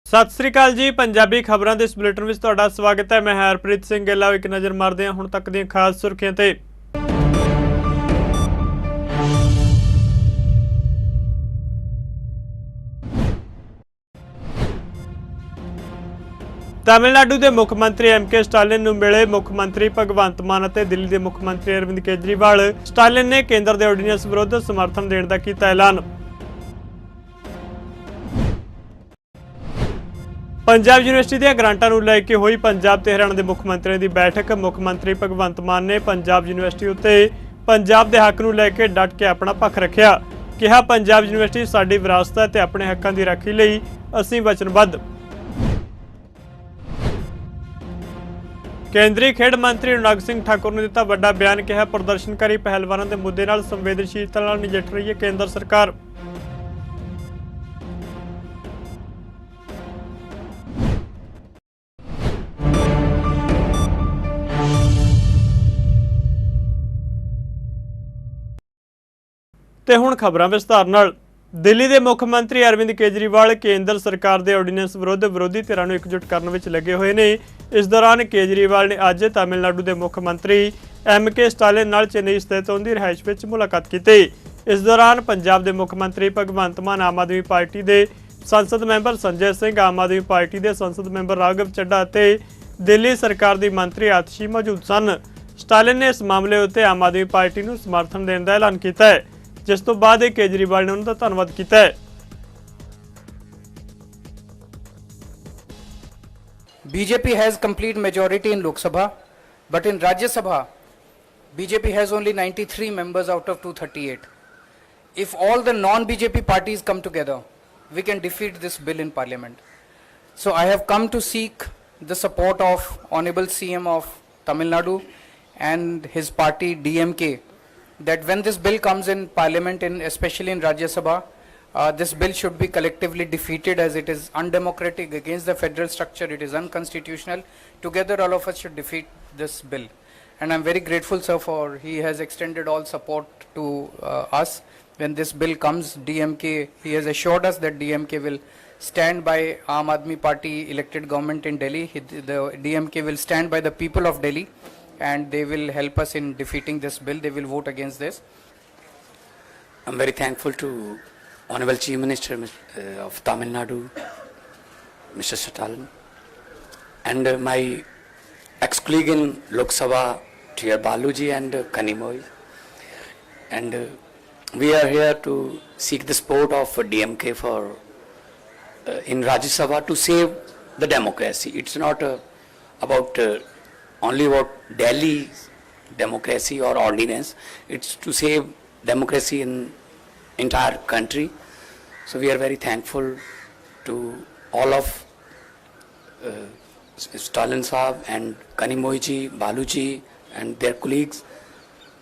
सत श्री अकाल जी। पंजाबी खबरों के इस बुलेटिन में तुहाडा स्वागत है। मैं हरप्रीत सिंह गिल्ला। एक नज़र मारते हैं हुण तक दी खास सुर्खियां ते। तमिलनाडु के मुख्यमंत्री MK स्टालिन नूं मिले मुख्यमंत्री भगवंत मान और दिल्ली के मुख्यमंत्री अरविंद केजरीवाल। स्टालिन ने केंद्र के ऑर्डीनेंस विरुद्ध समर्थन देने का किया ऐलान। पंजाब यूनिवर्सिटी दी ग्रांटां नूं लैके हुई पंजाब ते हरियाणा के मुख्यमंत्रियों की बैठक। मुख्यमंत्री भगवंत मान ने पंजाब यूनिवर्सिटी उत्ते पंजाब के हक नूं लैके डट के अपना पक्ष रखिया। कहा पंजाब यूनिवर्सिटी साडी विरासत है ते अपने हकों की राखी लई असीं वचनबद्ध। केंद्रीय खेड मंत्री अनुराग सिंह ठाकुर ने दिता वड्डा बयान। कहा प्रदर्शनकारी पहलवानों के मुद्दे नाल संवेदनशीलता नाल नजिठ रही है केंद्र सरकार। ते हुण खबरां विस्तार नाल। दिल्ली के मुख्यमंत्री अरविंद केजरीवाल केंद्र सरकार के ऑर्डीनेंस विरुद्ध विरोधी धिरां नूं एकजुट करने में लगे हुए ने। इस दौरान केजरीवाल ने अज तमिलनाडु के मुख्यमंत्री MK स्टालिन नाल चेन्नई स्थित उनकी रिहाइश में मुलाकात की। इस दौरान पंजाब के मुख्यमंत्री भगवंत मान, आम आदमी पार्टी के संसद मैंबर संजय सिंह, आम आदमी पार्टी के संसद मैंबर राघव चड्ढा और दिल्ली सरकार की मंत्री आतिशी मौजूद सन। स्टालिन ने इस मामले उत्ते आम आदमी पार्टी को समर्थन देने का ऐलान किया है, जिस तो बाद केजरीवाल ने उनका धन्यवाद किया है। BJP has complete majority in Lok Sabha, but in Rajya Sabha, BJP has only 93 members out of 238. If all the non-BJP parties come together, we can defeat this bill in Parliament. So I have come to seek the support of Honorable CM of Tamil Nadu and his party DMK, that when this bill comes in Parliament, especially in Rajya Sabha, this bill should be collectively defeated, as it is undemocratic, against the federal structure, it is unconstitutional. Together all of us should defeat this bill. And I'm very grateful, sir, for he has extended all support to us. When this bill comes, DMK, he has assured us that DMK will stand by Aam Aadmi Party elected government in Delhi. The DMK will stand by the people of Delhi, and they will help us in defeating this bill. They will vote against this. I'm very thankful to Honorable Chief Minister of Tamil Nadu, Mr. Stalin, and my ex-colleague in Lok Sabha, T.R. Baluji and Kanimoy. And we are here to seek the support of DMK for in Rajya Sabha to save the democracy. It's not about only about Delhi's democracy or ordinance. It's to save democracy in entire country. So we are very thankful to all of Stalin Saab and Kanimoy ji, Baluji and their colleagues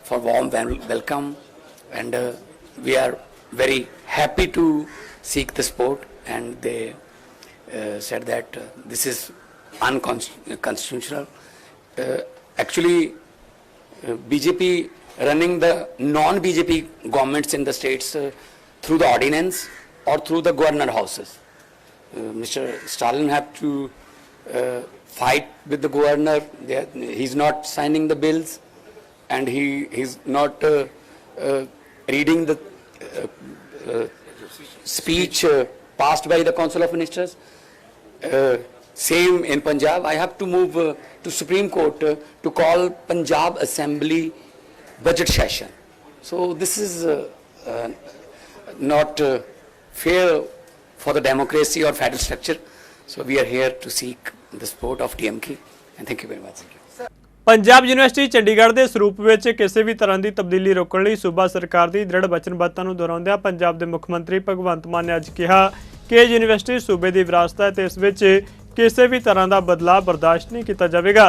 for warm welcome, and we are very happy to seek the support, and they said that this is unconstitutional. Actually, BJP running the non-BJP governments in the states through the ordinance or through the governor houses. Mr. Stalin had to fight with the governor. He's not signing the bills, and he's not reading the speech passed by the Council of Ministers. Same in Punjab. I have to move to Supreme Court to call Punjab Assembly budget session. So this is not fair for the democracy or federal structure. So we are here to seek the support of DMK, and thank you very much. Punjab university Chandigarh के स्वरूप में किसी भी तरह की तब्दीली रोकने लई सूबा सरकार की दृढ़ वचनबद्धता नूं दोहराउंदिआं पंजाब के मुख्यमंत्री भगवंत मान ने अज कहा कि यूनिवर्सिटी सूबे की विरासत है ते इस विच किसी भी तरह का बदलाव बर्दाश्त नहीं किया जाएगा।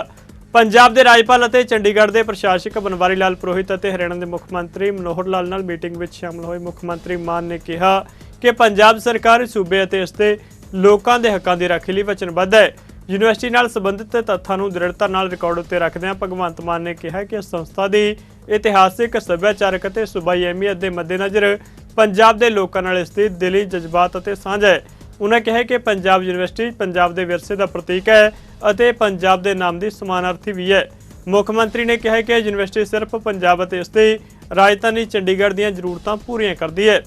पंजाब के राज्यपाल और चंडीगढ़ के प्रशासक बनवारी लाल पुरोहित और हरियाणा के मुख्यमंत्री मनोहर लाल नाल मीटिंग में शामिल हुए मुख्यमंत्री मान ने कहा कि पंजाब सरकार सूबे और इसके लोगों के हकों की राखी लई वचनबद्ध है। यूनिवर्सिटी नाल संबंधित तथ्यां नूं दृढ़ता नाल रिकॉर्ड उत्ते रखदे भगवंत मान ने कहा कि संस्था की इतिहासिक सभ्याचारक और सूबाई अहमियत के मद्देनज़र पंजाब के लोगों नाल इसकी दिली जज्बात और साझ है। उन्होंने कहा कि पंजाब यूनिवर्सिटी पंजाब के विरसे का प्रतीक है ਅਤੇ पंजाब के नाम की समानार्थी भी है। मुख मंत्री ने कहा कि यूनिवर्सिटी सिर्फ पंजाब ਅਤੇ इसकी राजधानी चंडीगढ़ ਦੀਆਂ ਜ਼ਰੂਰਤਾਂ ਪੂਰੀਆਂ ਕਰਦੀ ਹੈ।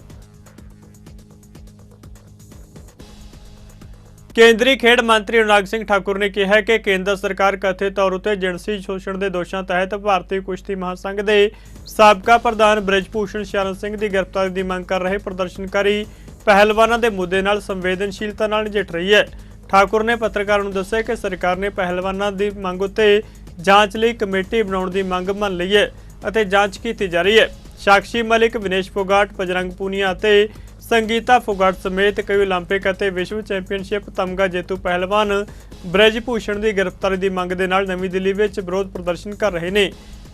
ਕੇਂਦਰੀ ਖੇਡ ਮੰਤਰੀ ਅਨੁਰਾਗ ਸਿੰਘ ਠਾਕੁਰ ਨੇ ਕਿਹਾ ਕਿ ਕੇਂਦਰ ਸਰਕਾਰ ਕਥਿਤ ਤੌਰ ਉੱਤੇ ਜਿਣਸੀ ਸ਼ੋਸ਼ਣ ਦੇ ਦੋਸ਼ਾਂ ਤਹਿਤ ਭਾਰਤੀ ਕੁਸ਼ਤੀ ਮਹਾਸੰਘ ਦੇ ਸਾਬਕਾ ਪ੍ਰਧਾਨ ਬ੍ਰਿਜਭੂਸ਼ਣ ਸ਼ਰਨ ਸਿੰਘ ਦੀ ਗ੍ਰਿਫਤਾਰੀ ਦੀ ਮੰਗ ਕਰ ਰਹੇ ਪ੍ਰਦਰਸ਼ਨਕਾਰੀ ਪਹਿਲਵਾਨਾਂ ਦੇ ਮੁੱਦੇ ਨਾਲ ਸੰਵੇਦਨਸ਼ੀਲਤਾ ਨਾਲ ਨਜਿੱਠ ਰਹੀ ਹੈ। ਠਾਕੁਰ ਨੇ ਪੱਤਰਕਾਰਾਂ ਨੂੰ ਦੱਸਿਆ ਕਿ ਸਰਕਾਰ ਨੇ ਪਹਿਲਵਾਨਾਂ ਦੀ ਮੰਗ ਉੱਤੇ ਜਾਂਚ ਲਈ ਕਮੇਟੀ ਬਣਾਉਣ ਦੀ ਮੰਗ ਮੰਨ ਲਈ ਹੈ ਅਤੇ ਜਾਂਚ ਕੀਤੀ ਜਾ ਰਹੀ ਹੈ। ਸਾਕਸ਼ੀ ਮਲਿਕ, ਵਿਨੇਸ਼ ਫੋਗਾਟ, ਬਜਰੰਗ ਪੂਨੀਆ ਅਤੇ ਸੰਗੀਤਾ ਫੋਗਾਟ ਸਮੇਤ ਕਈ ਓਲੰਪਿਕ ਅਤੇ ਵਿਸ਼ਵ ਚੈਂਪੀਅਨਸ਼ਿਪ ਤਮਗਾ ਜੇਤੂ ਪਹਿਲਵਾਨ ਬ੍ਰਿਜਭੂਸ਼ਣ ਦੀ ਗ੍ਰਿਫਤਾਰੀ ਦੀ ਮੰਗ ਦੇ ਨਾਲ ਨਵੀਂ ਦਿੱਲੀ ਵਿੱਚ ਵਿਰੋਧ ਪ੍ਰਦਰਸ਼ਨ ਕਰ ਰਹੇ ਨੇ।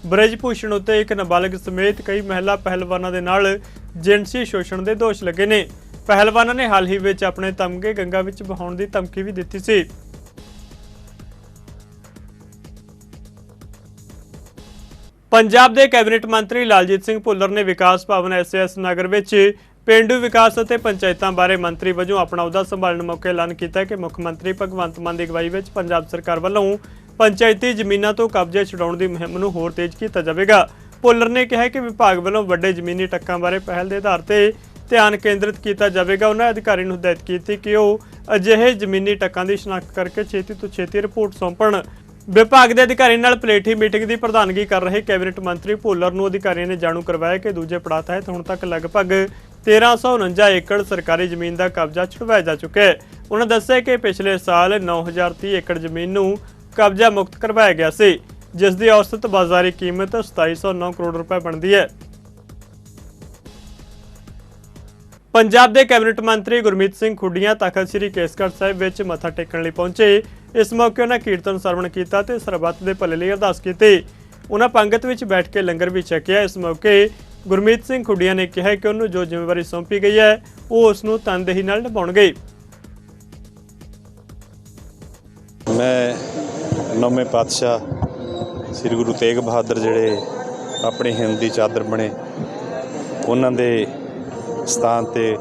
ਬ੍ਰਿਜਭੂਸ਼ਣ ਉੱਤੇ ਇੱਕ ਨਾਬਾਲਗ ਸਮੇਤ ਕਈ ਮਹਿਲਾ ਪਹਿਲਵਾਨਾਂ ਦੇ ਨਾਲ ਜਿਨਸੀ ਸ਼ੋਸ਼ਣ ਦੇ ਦੋਸ਼ ਲੱਗੇ ਨੇ। ਪਹਿਲਵਾਨਾਂ ਨੇ ਹਾਲ ਹੀ ਵਿੱਚ ਆਪਣੇ ਤਮਗੇ ਗੰਗਾ ਵਿੱਚ ਵਹਾਉਣ ਦੀ ਧਮਕੀ ਵੀ ਦਿੱਤੀ ਸੀ। ਪੰਜਾਬ ਦੇ ਕੈਬਨਿਟ ਮੰਤਰੀ ਲਾਲਜੀਤ ਸਿੰਘ ਭੁੱਲਰ ਨੇ ਵਿਕਾਸ ਭਵਨ ਐਸਐਸ ਨਗਰ ਵਿੱਚ ਪੇਂਡੂ ਵਿਕਾਸ ਅਤੇ ਪੰਚਾਇਤਾਂ ਬਾਰੇ ਮੰਤਰੀ ਵਜੋਂ ਆਪਣਾ ਅਹੁਦਾ ਸੰਭਾਲਣ ਮੌਕੇ ਐਲਾਨ ਕੀਤਾ ਕਿ ਮੁੱਖ ਮੰਤਰੀ ਭਗਵੰਤ ਮਾਨ ਦੀ ਅਗਵਾਈ ਵਿੱਚ ਪੰਜਾਬ ਸਰਕਾਰ ਵੱਲੋਂ ਪੰਚਾਇਤੀ ਜ਼ਮੀਨਾਂ ਤੋਂ ਕਬਜ਼ੇ ਛੁਡਾਉਣ ਦੀ ਮੁਹਿੰਮ ਨੂੰ ਹੋਰ ਤੇਜ਼ ਕੀਤਾ ਜਾਵੇਗਾ। ਭੁੱਲਰ ਨੇ ਕਿਹਾ ਕਿ ਵਿਭਾਗ ਵੱਲੋਂ ਵੱਡੇ ਜ਼ਮੀਨੀ ਟੱਕਾਂ ਬਾਰੇ ਪਹਿਲ ਦੇ ਆਧਾਰ ਤੇ ਧਿਆਨ ਕੇਂਦਰਿਤ ਕੀਤਾ ਜਾਵੇਗਾ। ਉਹਨਾਂ ਅਧਿਕਾਰੀ ਨੂੰ ਹਦਾਇਤ ਕੀਤੀ ਕਿ ਉਹ ਅਜਿਹੇ ਜ਼ਮੀਨੀ ਟੱਕਾਂ ਦੀ ਸ਼ਨਾਖਤ ਕਰਕੇ ਛੇਤੀ ਤੋਂ ਛੇਤੀ ਰਿਪੋਰਟ ਸੌਂਪਣ। ਵਿਭਾਗ ਦੇ ਅਧਿਕਾਰੀ ਨਾਲ ਪਲੇਠੀ ਮੀਟਿੰਗ ਦੀ ਪ੍ਰਧਾਨਗੀ ਕਰ ਰਹੇ ਕੈਬਨਿਟ ਮੰਤਰੀ ਭੁੱਲਰ ਨੂੰ ਅਧਿਕਾਰੀਆਂ ਨੇ ਜਾਣੂ ਕਰਵਾਇਆ ਕਿ ਦੂਜੇ ਪੜਾਅ ਤਹਿਤ ਹੁਣ ਤੱਕ ਲਗਭਗ 1349 ਏਕੜ ਸਰਕਾਰੀ ਜ਼ਮੀਨ ਦਾ ਕਬਜ਼ਾ ਛੁਡਵਾਇਆ ਜਾ ਚੁੱਕਾ ਹੈ। ਉਹਨਾਂ ਦੱਸਿਆ ਕਿ ਪਿਛਲੇ ਸਾਲ 9030 ਏਕੜ ਜ਼ਮੀਨ ਨੂੰ ਕਬਜ਼ਾ ਮੁਕਤ ਕਰਵਾਇਆ ਗਿਆ ਸੀ, ਜਿਸ ਦੀ ਔਸਤ ਬਾਜ਼ਾਰੀ ਕੀਮਤ 2709 ਕਰੋੜ ਰੁਪਏ ਬਣਦੀ ਹੈ। ਪੰਜਾਬ ਦੇ ਕੈਬਨਿਟ ਮੰਤਰੀ ਗੁਰਮੀਤ ਸਿੰਘ ਖੁੱਡੀਆਂ ਤਖਤ ਸ੍ਰੀ ਕੇਸਗੜ੍ਹ ਸਾਹਿਬ ਵਿੱਚ ਮੱਥਾ ਟੇਕਣ ਲਈ ਪਹੁੰਚੇ। ਇਸ ਮੌਕੇ ਉਹਨਾਂ ਕੀਰਤਨ ਸਰਵਣ ਕੀਤਾ ਤੇ ਸਰਬੱਤ ਦੇ ਭਲੇ ਲਈ ਅਰਦਾਸ ਕੀਤੀ। ਉਹਨਾਂ ਪੰਗਤ ਵਿੱਚ ਬੈਠ ਕੇ ਲੰਗਰ ਵੀ ਛਕਿਆ। ਇਸ ਮੌਕੇ ਗੁਰਮੀਤ ਸਿੰਘ ਖੁੱਡੀਆਂ ਨੇ ਕਿਹਾ ਕਿ ਉਹਨੂੰ ਜੋ ਜ਼ਿੰਮੇਵਾਰੀ ਸੌਂਪੀ ਗਈ ਹੈ ਉਹ ਉਸ ਨੂੰ ਤਨਦੇਹੀ ਨਾਲ ਨਿਭਾਉਣਗੇ। ਮੈਂ ਨੌਵੇਂ ਪਾਤਸ਼ਾਹ ਸ੍ਰੀ ਗੁਰੂ ਤੇਗ ਬਹਾਦਰ ਜਿਹੜੇ ਆਪਣੀ ਹਿੰਦ ਦੀ ਚਾਦਰ ਬਣੇ, ਉਹਨਾਂ ਦੇ ਸਥਾਨ ਤੇ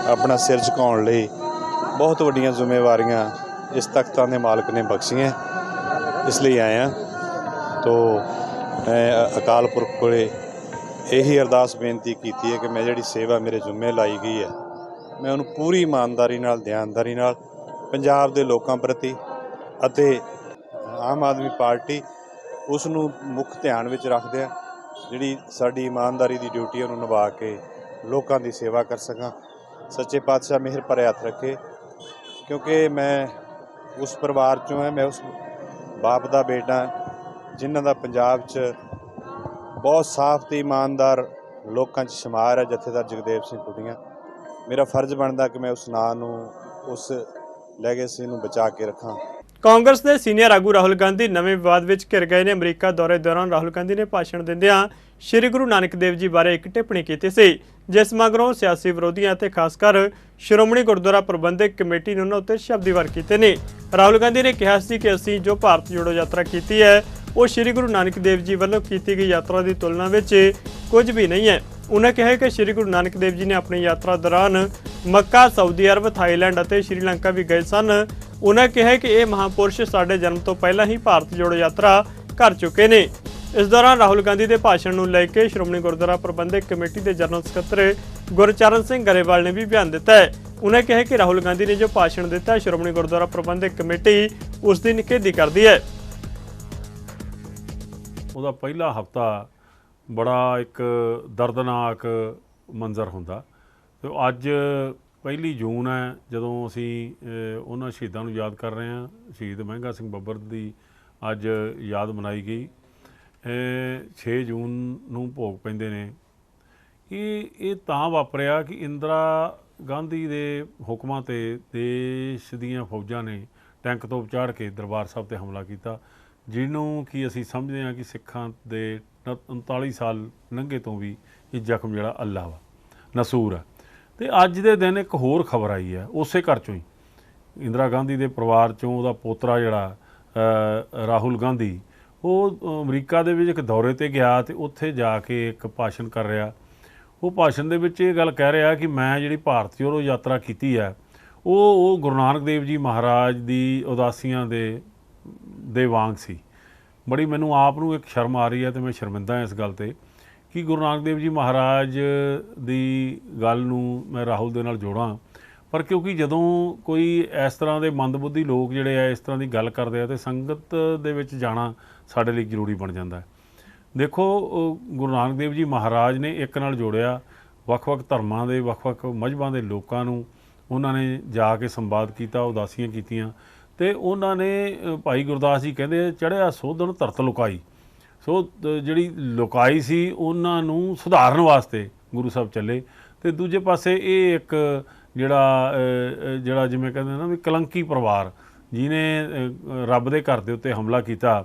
ਆਪਣਾ ਸਿਰ ਝੁਕਾਉਣ ਲਈ ਬਹੁਤ ਵੱਡੀਆਂ ਜ਼ਿੰਮੇਵਾਰੀਆਂ ਇਸ ਤਖਤਾਂ ਦੇ ਮਾਲਕ ਨੇ ਬਖਸ਼ੀਆਂ। ਇਸ ਲਈ ਆਇਆ ਤੋ ਮੈਂ ਅਕਾਲ ਪੁਰਖ ਕੋਲੇ ਇਹੀ ਅਰਦਾਸ ਬੇਨਤੀ ਕੀਤੀ ਹੈ ਕਿ ਮੈਂ ਜਿਹੜੀ ਸੇਵਾ ਮੇਰੇ ਜ਼ਿੰਮੇ ਲਾਈ ਗਈ ਹੈ ਮੈਂ ਉਹਨੂੰ ਪੂਰੀ ਇਮਾਨਦਾਰੀ ਨਾਲ, ਦਿਆਨਦਾਰੀ ਨਾਲ ਪੰਜਾਬ ਦੇ ਲੋਕਾਂ ਪ੍ਰਤੀ ਅਤੇ ਆਮ ਆਦਮੀ ਪਾਰਟੀ ਉਸ ਨੂੰ ਮੁੱਖ ਧਿਆਨ ਵਿੱਚ ਰੱਖਦਿਆਂ ਜਿਹੜੀ ਸਾਡੀ ਇਮਾਨਦਾਰੀ ਦੀ ਡਿਊਟੀ ਉਹਨੂੰ ਨਿਭਾ ਕੇ ਲੋਕਾਂ ਦੀ ਸੇਵਾ ਕਰ ਸਕਾਂ। ਸੱਚੇ ਪਾਤਸ਼ਾਹ ਮਿਹਰ ਭਰੇ ਹੱਥ ਰੱਖੇ, ਕਿਉਂਕਿ ਮੈਂ ਉਸ ਪਰਿਵਾਰ 'ਚੋਂ ਹਾਂ। ਮੈਂ ਉਸ ਬਾਪ ਦਾ ਬੇਟਾ ਜਿਨ੍ਹਾਂ ਦਾ ਪੰਜਾਬ 'ਚ ਬਹੁਤ ਸਾਫ਼ ਤੇ ਇਮਾਨਦਾਰ ਲੋਕਾਂ 'ਚ ਸ਼ੁਮਾਰ ਹੈ, ਜਥੇਦਾਰ ਜਗਦੇਵ ਸਿੰਘ ਖੁੱਡੀਆਂ। ਮੇਰਾ ਫਰਜ਼ ਬਣਦਾ ਕਿ ਮੈਂ ਉਸ ਨਾਂ ਨੂੰ, ਉਸ ਲੈਗੇਸੀ ਨੂੰ ਬਚਾ ਕੇ ਰੱਖਾਂ। ਕਾਂਗਰਸ ਦੇ ਸੀਨੀਅਰ ਆਗੂ ਰਾਹੁਲ ਗਾਂਧੀ ਨਵੇਂ ਵਿਵਾਦ ਵਿੱਚ ਘਿਰ ਗਏ ਨੇ। ਅਮਰੀਕਾ ਦੌਰੇ ਦੌਰਾਨ ਰਾਹੁਲ ਗਾਂਧੀ ਨੇ ਭਾਸ਼ਣ ਦਿੰਦਿਆਂ ਸ਼੍ਰੀ ਗੁਰੂ ਨਾਨਕ ਦੇਵ ਜੀ ਬਾਰੇ ਇੱਕ ਟਿੱਪਣੀ ਕੀਤੀ ਸੀ, ਜਿਸ ਮਗਰੋਂ ਸਿਆਸੀ ਵਿਰੋਧੀਆਂ ਅਤੇ ਖਾਸ ਕਰ ਸ਼੍ਰੋਮਣੀ ਗੁਰਦੁਆਰਾ ਪ੍ਰਬੰਧਕ ਕਮੇਟੀ ਨੇ ਉਹਨਾਂ ਉੱਤੇ ਸ਼ਬਦੀ ਵਾਰ ਕੀਤੇ ਨੇ। ਰਾਹੁਲ ਗਾਂਧੀ ਨੇ ਕਿਹਾ ਸੀ ਕਿ ਅਸੀਂ ਜੋ ਭਾਰਤ ਜੋੜੋ ਯਾਤਰਾ ਕੀਤੀ ਹੈ ਉਹ ਸ਼੍ਰੀ ਗੁਰੂ ਨਾਨਕ ਦੇਵ ਜੀ ਵੱਲੋਂ ਕੀਤੀ ਗਈ ਯਾਤਰਾ ਦੀ ਤੁਲਨਾ ਵਿੱਚ ਕੁਝ ਵੀ ਨਹੀਂ ਹੈ। ਉਹਨਾਂ ਕਿਹਾ ਕਿ ਸ਼੍ਰੀ ਗੁਰੂ ਨਾਨਕ ਦੇਵ ਜੀ ਨੇ ਆਪਣੀ ਯਾਤਰਾ ਦੌਰਾਨ ਮੱਕਾ, ਸਾਊਦੀ ਅਰਬ, ਥਾਈਲੈਂਡ ਅਤੇ ਸ਼੍ਰੀਲੰਕਾ ਵੀ ਗਏ ਸਨ। ਉਹਨਾਂ ਕਿਹਾ ਕਿ ਇਹ ਮਹਾਂਪੁਰਸ਼ ਸਾਡੇ ਜਨਮ ਤੋਂ ਪਹਿਲਾਂ ਹੀ ਭਾਰਤ ਜੋੜੋ ਯਾਤਰਾ ਕਰ ਚੁੱਕੇ ਨੇ। ਇਸ ਦੌਰਾਨ ਰਾਹੁਲ ਗਾਂਧੀ ਦੇ ਭਾਸ਼ਣ ਨੂੰ ਲੈ ਕੇ ਸ਼੍ਰੋਮਣੀ ਗੁਰਦੁਆਰਾ ਪ੍ਰਬੰਧਕ ਕਮੇਟੀ ਦੇ ਜਨਰਲ ਸਕੱਤਰ ਗੁਰਚਰਨ ਸਿੰਘ ਗਰੇਵਾਲ ਨੇ ਵੀ ਬਿਆਨ ਦਿੱਤਾ ਹੈ। ਉਹਨਾਂ ਕਿਹਾ ਕਿ ਰਾਹੁਲ ਗਾਂਧੀ ਨੇ ਜੋ ਭਾਸ਼ਣ ਦਿੱਤਾ ਸ਼੍ਰੋਮਣੀ ਗੁਰਦੁਆਰਾ ਪ੍ਰਬੰਧਕ ਕਮੇਟੀ ਉਸ ਦੀ ਨਿਖੇਧੀ ਕਰਦੀ ਹੈ। ਉਹਦਾ ਪਹਿਲਾ ਹਫ਼ਤਾ ਬੜਾ ਇੱਕ ਦਰਦਨਾਕ ਮੰਜ਼ਰ ਹੁੰਦਾ ਤੇ ਅੱਜ 1 ਜੂਨ ਹੈ ਜਦੋਂ ਅਸੀਂ ਉਹਨਾਂ ਸ਼ਹੀਦਾਂ ਨੂੰ ਯਾਦ ਕਰ ਰਹੇ ਹਾਂ। ਸ਼ਹੀਦ ਮਹਿੰਗਾ ਸਿੰਘ ਬੱਬਰ ਦੀ ਅੱਜ ਯਾਦ ਮਨਾਈ ਗਈ। 6 ਜੂਨ ਨੂੰ ਭੋਗ ਪੈਂਦੇ ਨੇ। ਇਹ ਤਾਂ ਵਾਪਰਿਆ ਕਿ ਇੰਦਰਾ ਗਾਂਧੀ ਦੇ ਹੁਕਮਾਂ ਤੇ ਦੇਸ਼ ਦੀਆਂ ਫੌਜਾਂ ਨੇ ਟੈਂਕ ਤੋਂ ਚਾੜ ਕੇ ਦਰਬਾਰ ਸਾਹਿਬ ਤੇ ਹਮਲਾ ਕੀਤਾ, ਜਿਹਨੂੰ ਕਿ ਅਸੀਂ ਸਮਝਦੇ ਹਾਂ ਕਿ ਸਿੱਖਾਂ ਦੇ 39 ਸਾਲ ਲੰਘੇ ਤੋਂ ਵੀ ਇਹ ਜ਼ਖਮ ਜਿਹੜਾ ਅੱਲਾ ਵਾ ਨਸੂਰ ਹੈ। ਤੇ ਅੱਜ ਦੇ ਦਿਨ ਇੱਕ ਹੋਰ ਖਬਰ ਆਈ ਹੈ ਉਸੇ ਘਰ ਚੋਂ ਹੀ, ਇੰਦਰਾ ਗਾਂਧੀ ਦੇ ਪਰਿਵਾਰ ਚੋਂ ਉਹਦਾ ਪੋਤਰਾ ਜਿਹੜਾ ਰਾਹੁਲ ਗਾਂਧੀ ਉਹ ਅਮਰੀਕਾ ਦੇ ਵਿੱਚ ਇੱਕ ਦੌਰੇ ਤੇ ਗਿਆ ਤੇ ਉੱਥੇ ਜਾ ਕੇ ਇੱਕ ਭਾਸ਼ਣ ਕਰ ਰਿਹਾ। ਉਹ ਭਾਸ਼ਣ ਦੇ ਵਿੱਚ ਇਹ ਗੱਲ ਕਹਿ ਰਿਹਾ ਕਿ ਮੈਂ ਜਿਹੜੀ ਭਾਰਤ ਜੋੜੋ ਯਾਤਰਾ ਕੀਤੀ ਹੈ ਉਹ ਗੁਰੂ ਨਾਨਕ ਦੇਵ ਜੀ ਮਹਾਰਾਜ ਦੀ ਉਦਾਸੀਆਂ ਦੇ ਵਾਂਗ ਸੀ। ਬੜੀ ਮੈਨੂੰ ਆਪ ਨੂੰ ਇੱਕ ਸ਼ਰਮ ਆ ਰਹੀ ਹੈ ਤੇ ਮੈਂ ਸ਼ਰਮਿੰਦਾ ਇਸ ਗੱਲ ਤੇ ਕਿ ਗੁਰੂ ਨਾਨਕ ਦੇਵ ਜੀ ਮਹਾਰਾਜ ਦੀ ਗੱਲ ਨੂੰ ਮੈਂ ਰਾਹੁਲ ਦੇ ਨਾਲ ਜੋੜਾਂ, ਪਰ ਕਿਉਂਕਿ ਜਦੋਂ ਕੋਈ ਇਸ ਤਰ੍ਹਾਂ ਦੇ ਮੰਦਬੁੱਧੀ ਲੋਕ ਜਿਹੜੇ ਆ ਇਸ ਤਰ੍ਹਾਂ ਦੀ ਗੱਲ ਕਰਦੇ ਆ ਤੇ ਸੰਗਤ ਦੇ ਵਿੱਚ ਜਾਣਾ ਸਾਡੇ ਲਈ ਜ਼ਰੂਰੀ ਬਣ ਜਾਂਦਾ ਹੈ। ਦੇਖੋ ਗੁਰੂ ਨਾਨਕ ਦੇਵ ਜੀ ਮਹਾਰਾਜ ਨੇ ਇੱਕ ਨਾਲ ਜੋੜਿਆ ਵੱਖ-ਵੱਖ ਧਰਮਾਂ ਦੇ ਵੱਖ-ਵੱਖ ਮਜ਼ਹਬਾਂ ਦੇ ਲੋਕਾਂ ਨੂੰ। ਉਹਨਾਂ ਨੇ ਜਾ ਕੇ ਸੰਵਾਦ ਕੀਤਾ, ਉਦਾਸੀਆਂ ਕੀਤੀਆਂ ਤੇ ਉਹਨਾਂ ਨੇ ਭਾਈ ਗੁਰਦਾਸ ਜੀ ਕਹਿੰਦੇ ਚੜ੍ਹਿਆ ਸੋਧਣ ਧਰਤ ਲੁਕਾਈ। ਸੋ ਜਿਹੜੀ ਲੁਕਾਈ ਸੀ ਉਹਨਾਂ ਨੂੰ ਸੁਧਾਰਨ ਵਾਸਤੇ ਗੁਰੂ ਸਾਹਿਬ ਚੱਲੇ। ਤੇ ਦੂਜੇ ਪਾਸੇ ਇਹ ਇੱਕ ਜਿਹੜਾ ਜਿਵੇਂ ਕਹਿੰਦੇ ਨਾ ਵੀ ਕਲੰਕੀ ਪਰਿਵਾਰ ਜਿਹਨੇ ਰੱਬ ਦੇ ਘਰ ਦੇ ਉੱਤੇ ਹਮਲਾ ਕੀਤਾ,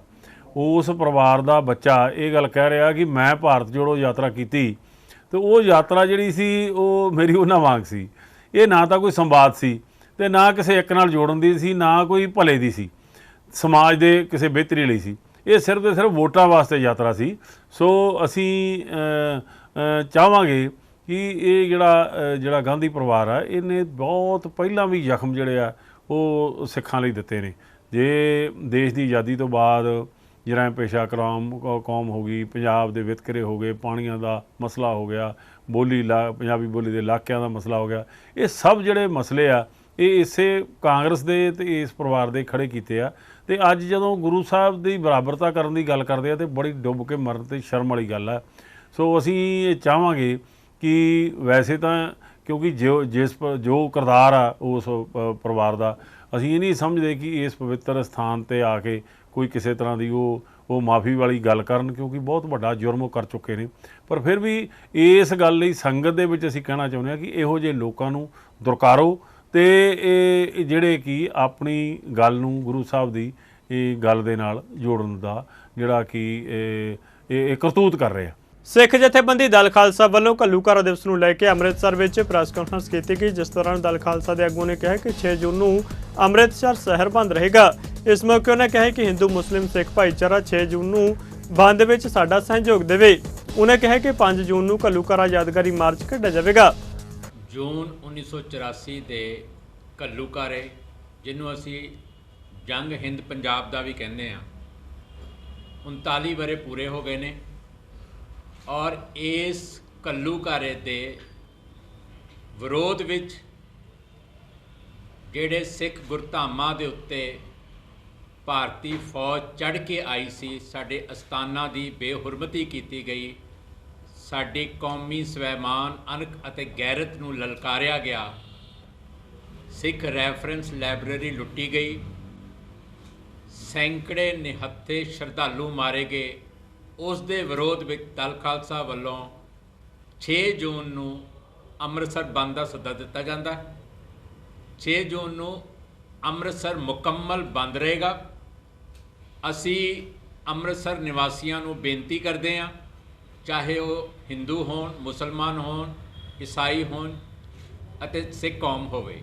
ਉਸ ਪਰਿਵਾਰ ਦਾ ਬੱਚਾ ਇਹ ਗੱਲ ਕਹਿ ਰਿਹਾ ਕਿ ਮੈਂ ਭਾਰਤ ਜੋੜੋ ਯਾਤਰਾ ਕੀਤੀ ਤੇ ਉਹ ਯਾਤਰਾ ਜਿਹੜੀ ਸੀ ਉਹ ਮੇਰੀ ਉਹਨਾਂ ਵਾਂਗ ਸੀ। ਇਹ ਨਾ ਤਾਂ ਕੋਈ ਸੰਵਾਦ ਸੀ ਤੇ ਨਾ ਕਿਸੇ ਇੱਕ ਨਾਲ ਜੋੜਨ ਦੀ ਸੀ, ਨਾ ਕੋਈ ਭਲੇ ਦੀ ਸੀ, ਸਮਾਜ ਦੇ ਕਿਸੇ ਬਿਹਤਰੀ ਲਈ ਸੀ। ਇਹ ਸਿਰਫ ਤੇ ਸਿਰਫ ਵੋਟਾਂ ਵਾਸਤੇ ਯਾਤਰਾ ਸੀ। ਸੋ ਅਸੀਂ ਚਾਹਾਂਗੇ ਕਿ ਇਹ ਜਿਹੜਾ ਗਾਂਧੀ ਪਰਿਵਾਰ ਆ ਇਹਨੇ ਬਹੁਤ ਪਹਿਲਾਂ ਵੀ ਜ਼ਖਮ ਜਿਹੜੇ ਆ ਉਹ ਸਿੱਖਾਂ ਲਈ ਦਿੱਤੇ ਨੇ। ਜੇ ਦੇਸ਼ ਦੀ ਆਜ਼ਾਦੀ ਤੋਂ ਬਾਅਦ ਜਰਾਇਮ ਪੇਸ਼ਾ ਕੌਮ ਹੋ ਗਈ, ਪੰਜਾਬ ਦੇ ਵਿਤਕਰੇ ਹੋ ਗਏ, ਪਾਣੀਆਂ ਦਾ ਮਸਲਾ ਹੋ ਗਿਆ, ਪੰਜਾਬੀ ਬੋਲੀ ਦੇ ਇਲਾਕਿਆਂ ਦਾ ਮਸਲਾ ਹੋ ਗਿਆ, ਇਹ ਸਭ ਜਿਹੜੇ ਮਸਲੇ ਆ ਇਹ ਇਸੇ ਕਾਂਗਰਸ ਦੇ ਤੇ ਇਸ ਪਰਿਵਾਰ ਦੇ ਖੜੇ ਕੀਤੇ ਆ। ਤੇ ਅੱਜ ਜਦੋਂ ਗੁਰੂ ਸਾਹਿਬ ਦੀ ਬਰਾਬਰਤਾ ਕਰਨ ਦੀ ਗੱਲ ਕਰਦੇ ਆ ਤੇ ਬੜੀ ਡੁੱਬ ਕੇ ਮਰਨ ਤੇ ਸ਼ਰਮ ਵਾਲੀ ਗੱਲ ਆ। ਸੋ ਅਸੀਂ ਇਹ ਚਾਹਾਂਗੇ ਕਿ ਵੈਸੇ ਤਾਂ ਕਿਉਂਕਿ ਜੋ ਕਿਰਦਾਰ ਆ ਉਸ ਪਰਿਵਾਰ ਦਾ, ਅਸੀਂ ਇਹ ਨਹੀਂ ਸਮਝਦੇ ਕਿ ਇਸ ਪਵਿੱਤਰ ਸਥਾਨ 'ਤੇ ਆ ਕੇ ਕੋਈ ਕਿਸੇ ਤਰ੍ਹਾਂ ਦੀ ਉਹ ਮਾਫੀ ਵਾਲੀ ਗੱਲ ਕਰਨ, ਕਿਉਂਕਿ ਬਹੁਤ ਵੱਡਾ ਜੁਰਮ ਉਹ ਕਰ ਚੁੱਕੇ ਨੇ। ਪਰ ਫਿਰ ਵੀ ਇਸ ਗੱਲ ਲਈ ਸੰਗਤ ਦੇ ਵਿੱਚ ਅਸੀਂ ਕਹਿਣਾ ਚਾਹੁੰਦੇ ਹਾਂ ਕਿ ਇਹੋ ਜਿਹੇ ਲੋਕਾਂ ਨੂੰ ਦੁਰਕਾਰੋ ਤੇ ਇਹ ਜਿਹੜੇ ਕਿ ਆਪਣੀ ਗੱਲ ਨੂੰ ਗੁਰੂ ਸਾਹਿਬ ਦੀ ਇਹ ਗੱਲ ਦੇ ਨਾਲ ਜੋੜਨ ਦਾ ਜਿਹੜਾ ਕਿ ਇਹ ਕਰਤੂਤ ਕਰ ਰਹੇ ਆ। ਸਿੱਖ ਜਥੇਬੰਦੀ ਦਲ ਖਾਲਸਾ ਵੱਲੋਂ ਘੱਲੂਘਾਰਾ ਦਿਵਸ ਨੂੰ ਲੈ ਕੇ ਅੰਮ੍ਰਿਤਸਰ ਵਿੱਚ ਪ੍ਰੈਸ ਕਾਨਫਰੰਸ ਕੀਤੀ ਗਈ, ਜਿਸ ਦੌਰਾਨ ਦਲ ਖਾਲਸਾ ਦੇ ਆਗੂ ਨੇ ਕਿਹਾ ਕਿ 6 ਜੂਨ ਨੂੰ ਅੰਮ੍ਰਿਤਸਰ ਸ਼ਹਿਰ ਬੰਦ ਰਹੇਗਾ। ਇਸ ਮੌਕੇ ਉਹਨਾਂ ਕਿਹਾ ਕਿ ਹਿੰਦੂ ਮੁਸਲਿਮ ਸਿੱਖ ਭਾਈਚਾਰਾ 6 ਜੂਨ ਨੂੰ ਬੰਦ ਵਿੱਚ ਸਾਡਾ ਸਹਿਯੋਗ ਦੇਵੇ। ਉਹਨਾਂ ਕਿਹਾ ਕਿ 5 ਜੂਨ ਨੂੰ ਘੱਲੂਘਾਰਾ ਯਾਦਗਾਰੀ ਮਾਰਚ ਕੱਢਿਆ ਜਾਵੇਗਾ। ਜੂਨ 1984 ਦੇ ਘੱਲੂਘਾਰੇ, ਜਿਹਨੂੰ ਅਸੀਂ ਜੰਗ ਹਿੰਦ ਪੰਜਾਬ ਦਾ ਵੀ ਕਹਿੰਦੇ ਆ, 39 ਵਰ੍ਹੇ ਪੂਰੇ ਹੋ ਗਏ ਨੇ ਔਰ ਇਸ ਘੱਲੂਘਾਰੇ ਦੇ ਵਿਰੋਧ ਵਿੱਚ ਜਿਹੜੇ ਸਿੱਖ ਗੁਰਧਾਮਾਂ ਦੇ ਉੱਤੇ ਭਾਰਤੀ ਫੌਜ ਚੜ੍ਹ ਕੇ ਆਈ ਸੀ, ਸਾਡੇ ਅਸਥਾਨਾਂ ਦੀ ਬੇਹੁਰਮਤੀ ਕੀਤੀ ਗਈ, ਸਾਡੀ ਕੌਮੀ ਸਵੈਮਾਨ ਅਣਖ ਅਤੇ ਗੈਰਤ ਨੂੰ ਲਲਕਾਰਿਆ ਗਿਆ, ਸਿੱਖ ਰੈਫਰੈਂਸ ਲਾਇਬ੍ਰੇਰੀ ਲੁੱਟੀ ਗਈ, ਸੈਂਕੜੇ ਨਿਹੱਥੇ ਸ਼ਰਧਾਲੂ ਮਾਰੇ ਗਏ। ਉਸ ਦੇ ਵਿਰੋਧ ਵਿੱਚ ਦਲ ਖਾਲਸਾ ਵੱਲੋਂ 6 ਜੂਨ ਨੂੰ ਅੰਮ੍ਰਿਤਸਰ ਬੰਦ ਦਾ ਸੱਦਾ ਦਿੱਤਾ ਜਾਂਦਾ ਹੈ। 6 ਜੂਨ ਨੂੰ ਅੰਮ੍ਰਿਤਸਰ ਮੁਕੰਮਲ ਬੰਦ ਰਹੇਗਾ। ਅਸੀਂ ਅੰਮ੍ਰਿਤਸਰ ਨਿਵਾਸੀਆਂ ਨੂੰ ਬੇਨਤੀ ਕਰਦੇ ਹਾਂ, ਚਾਹੇ ਉਹ ਹਿੰਦੂ ਹੋਣ, ਮੁਸਲਮਾਨ ਹੋਣ, ਈਸਾਈ ਹੋਣ ਅਤੇ ਸਿੱਖ ਕੌਮ ਹੋਵੇ,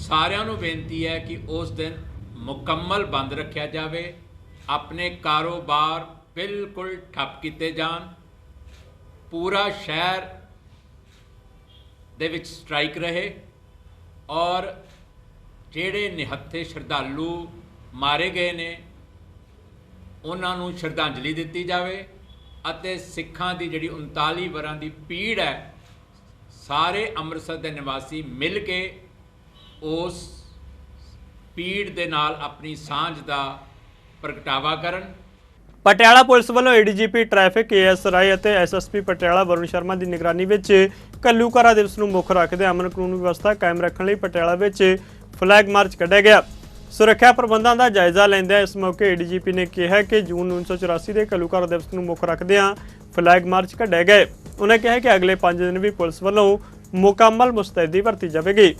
ਸਾਰਿਆਂ ਨੂੰ ਬੇਨਤੀ ਹੈ ਕਿ ਉਸ ਦਿਨ ਮੁਕੰਮਲ ਬੰਦ ਰੱਖਿਆ ਜਾਵੇ। ਆਪਣੇ ਕਾਰੋਬਾਰ ਬਿਲਕੁਲ ਠੱਪ ਕੀਤੇ ਜਾਣ। ਪੂਰਾ ਸ਼ਹਿਰ ਦੇ ਵਿੱਚ ਸਟ੍ਰਾਈਕ ਰਹੇ ਔਰ ਜਿਹੜੇ ਨਿਹੱਥੇ ਸ਼ਰਧਾਲੂ ਮਾਰੇ ਗਏ ਨੇ ਉਹਨਾਂ ਨੂੰ ਸ਼ਰਧਾਂਜਲੀ ਦਿੱਤੀ ਜਾਵੇ ਅਤੇ ਸਿੱਖਾਂ ਦੀ ਜਿਹੜੀ 39 ਵਰ੍ਹਿਆਂ ਦੀ ਪੀੜ ਹੈ, ਸਾਰੇ ਅੰਮ੍ਰਿਤਸਰ ਦੇ ਨਿਵਾਸੀ ਮਿਲ ਕੇ ਉਸ ਪੀੜ ਦੇ ਨਾਲ ਆਪਣੀ ਸਾਂਝ ਦਾ ਪ੍ਰਗਟਾਵਾ ਕਰਨ। ਪਟਿਆਲਾ ਪੁਲਿਸ ਵੱਲੋਂ ਏਡੀਜੀਪੀ ਟ੍ਰੈਫਿਕ ਏਐਸ ਰਾਏ ਅਤੇ ਐਸਐਸਪੀ ਪਟਿਆਲਾ ਵਰੁਣ ਸ਼ਰਮਾ ਦੀ ਨਿਗਰਾਨੀ ਵਿੱਚ ਘੱਲੂਘਾਰਾ ਦਿਵਸ ਨੂੰ ਮੁੱਖ ਰੱਖਦੇ ਅਮਨ ਕਾਨੂੰਨ ਵਿਵਸਥਾ ਕਾਇਮ ਰੱਖਣ ਲਈ ਪਟਿਆਲਾ ਵਿੱਚ ਫਲੈਗ ਮਾਰਚ ਕੱਢਿਆ ਗਿਆ। ਸੁਰੱਖਿਆ ਪ੍ਰਬੰਧਾਂ ਦਾ ਜਾਇਜ਼ਾ ਲੈਂਦਿਆਂ ਇਸ ਮੌਕੇ ਏਡੀਜੀਪੀ ਨੇ ਕਿਹਾ ਕਿ ਜੂਨ 1984 ਦੇ ਘੱਲੂਘਾਰਾ ਦਿਵਸ ਨੂੰ ਮੁੱਖ ਰੱਖਦਿਆਂ ਫਲੈਗ ਮਾਰਚ ਕੱਢੇ ਗਏ। ਉਹਨਾਂ ਕਿਹਾ ਕਿ ਅਗਲੇ 5 ਦਿਨ ਵੀ ਪੁਲਿਸ ਵੱਲੋਂ ਮੁਕੰਮਲ ਮੁਸਤੈਦੀ ਵਰਤੀ ਜਾਵੇਗੀ।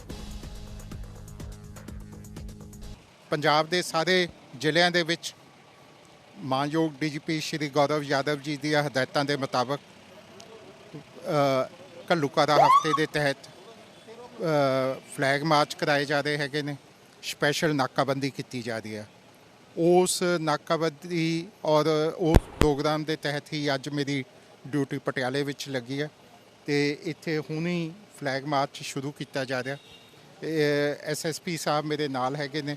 ਪੰਜਾਬ ਦੇ ਸਾਰੇ ਜ਼ਿਲ੍ਹਿਆਂ ਦੇ ਵਿੱਚ ਮਾਨਯੋਗ ਡੀਜੀਪੀ ਸ਼੍ਰੀ ਗੌਰਵ ਯਾਦਵ ਜੀ ਦੀਆਂ ਹਦਾਇਤਾਂ ਦੇ ਮੁਤਾਬਕ ਘੱਲੂਘਾਰਾ ਹਫ਼ਤੇ ਦੇ ਤਹਿਤ ਫਲੈਗ ਮਾਰਚ ਕਰਾਏ ਜਾ ਰਹੇ ਹੈਗੇ ਨੇ। ਸਪੈਸ਼ਲ ਨਾਕਾਬੰਦੀ ਕੀਤੀ ਜਾ ਰਹੀ ਹੈ। ਉਸ ਨਾਕਾਬੰਦੀ ਔਰ ਉਸ ਪ੍ਰੋਗਰਾਮ ਦੇ ਤਹਿਤ ਹੀ ਅੱਜ ਮੇਰੀ ਡਿਊਟੀ ਪਟਿਆਲੇ ਵਿੱਚ ਲੱਗੀ ਹੈ ਤੇ ਇੱਥੇ ਹੁਣੀ ਫਲੈਗ ਮਾਰਚ ਸ਼ੁਰੂ ਕੀਤਾ ਜਾ ਰਿਹਾ ਐਸਐਸਪੀ ਸਾਹਿਬ ਮੇਰੇ ਨਾਲ ਹੈਗੇ ਨੇ।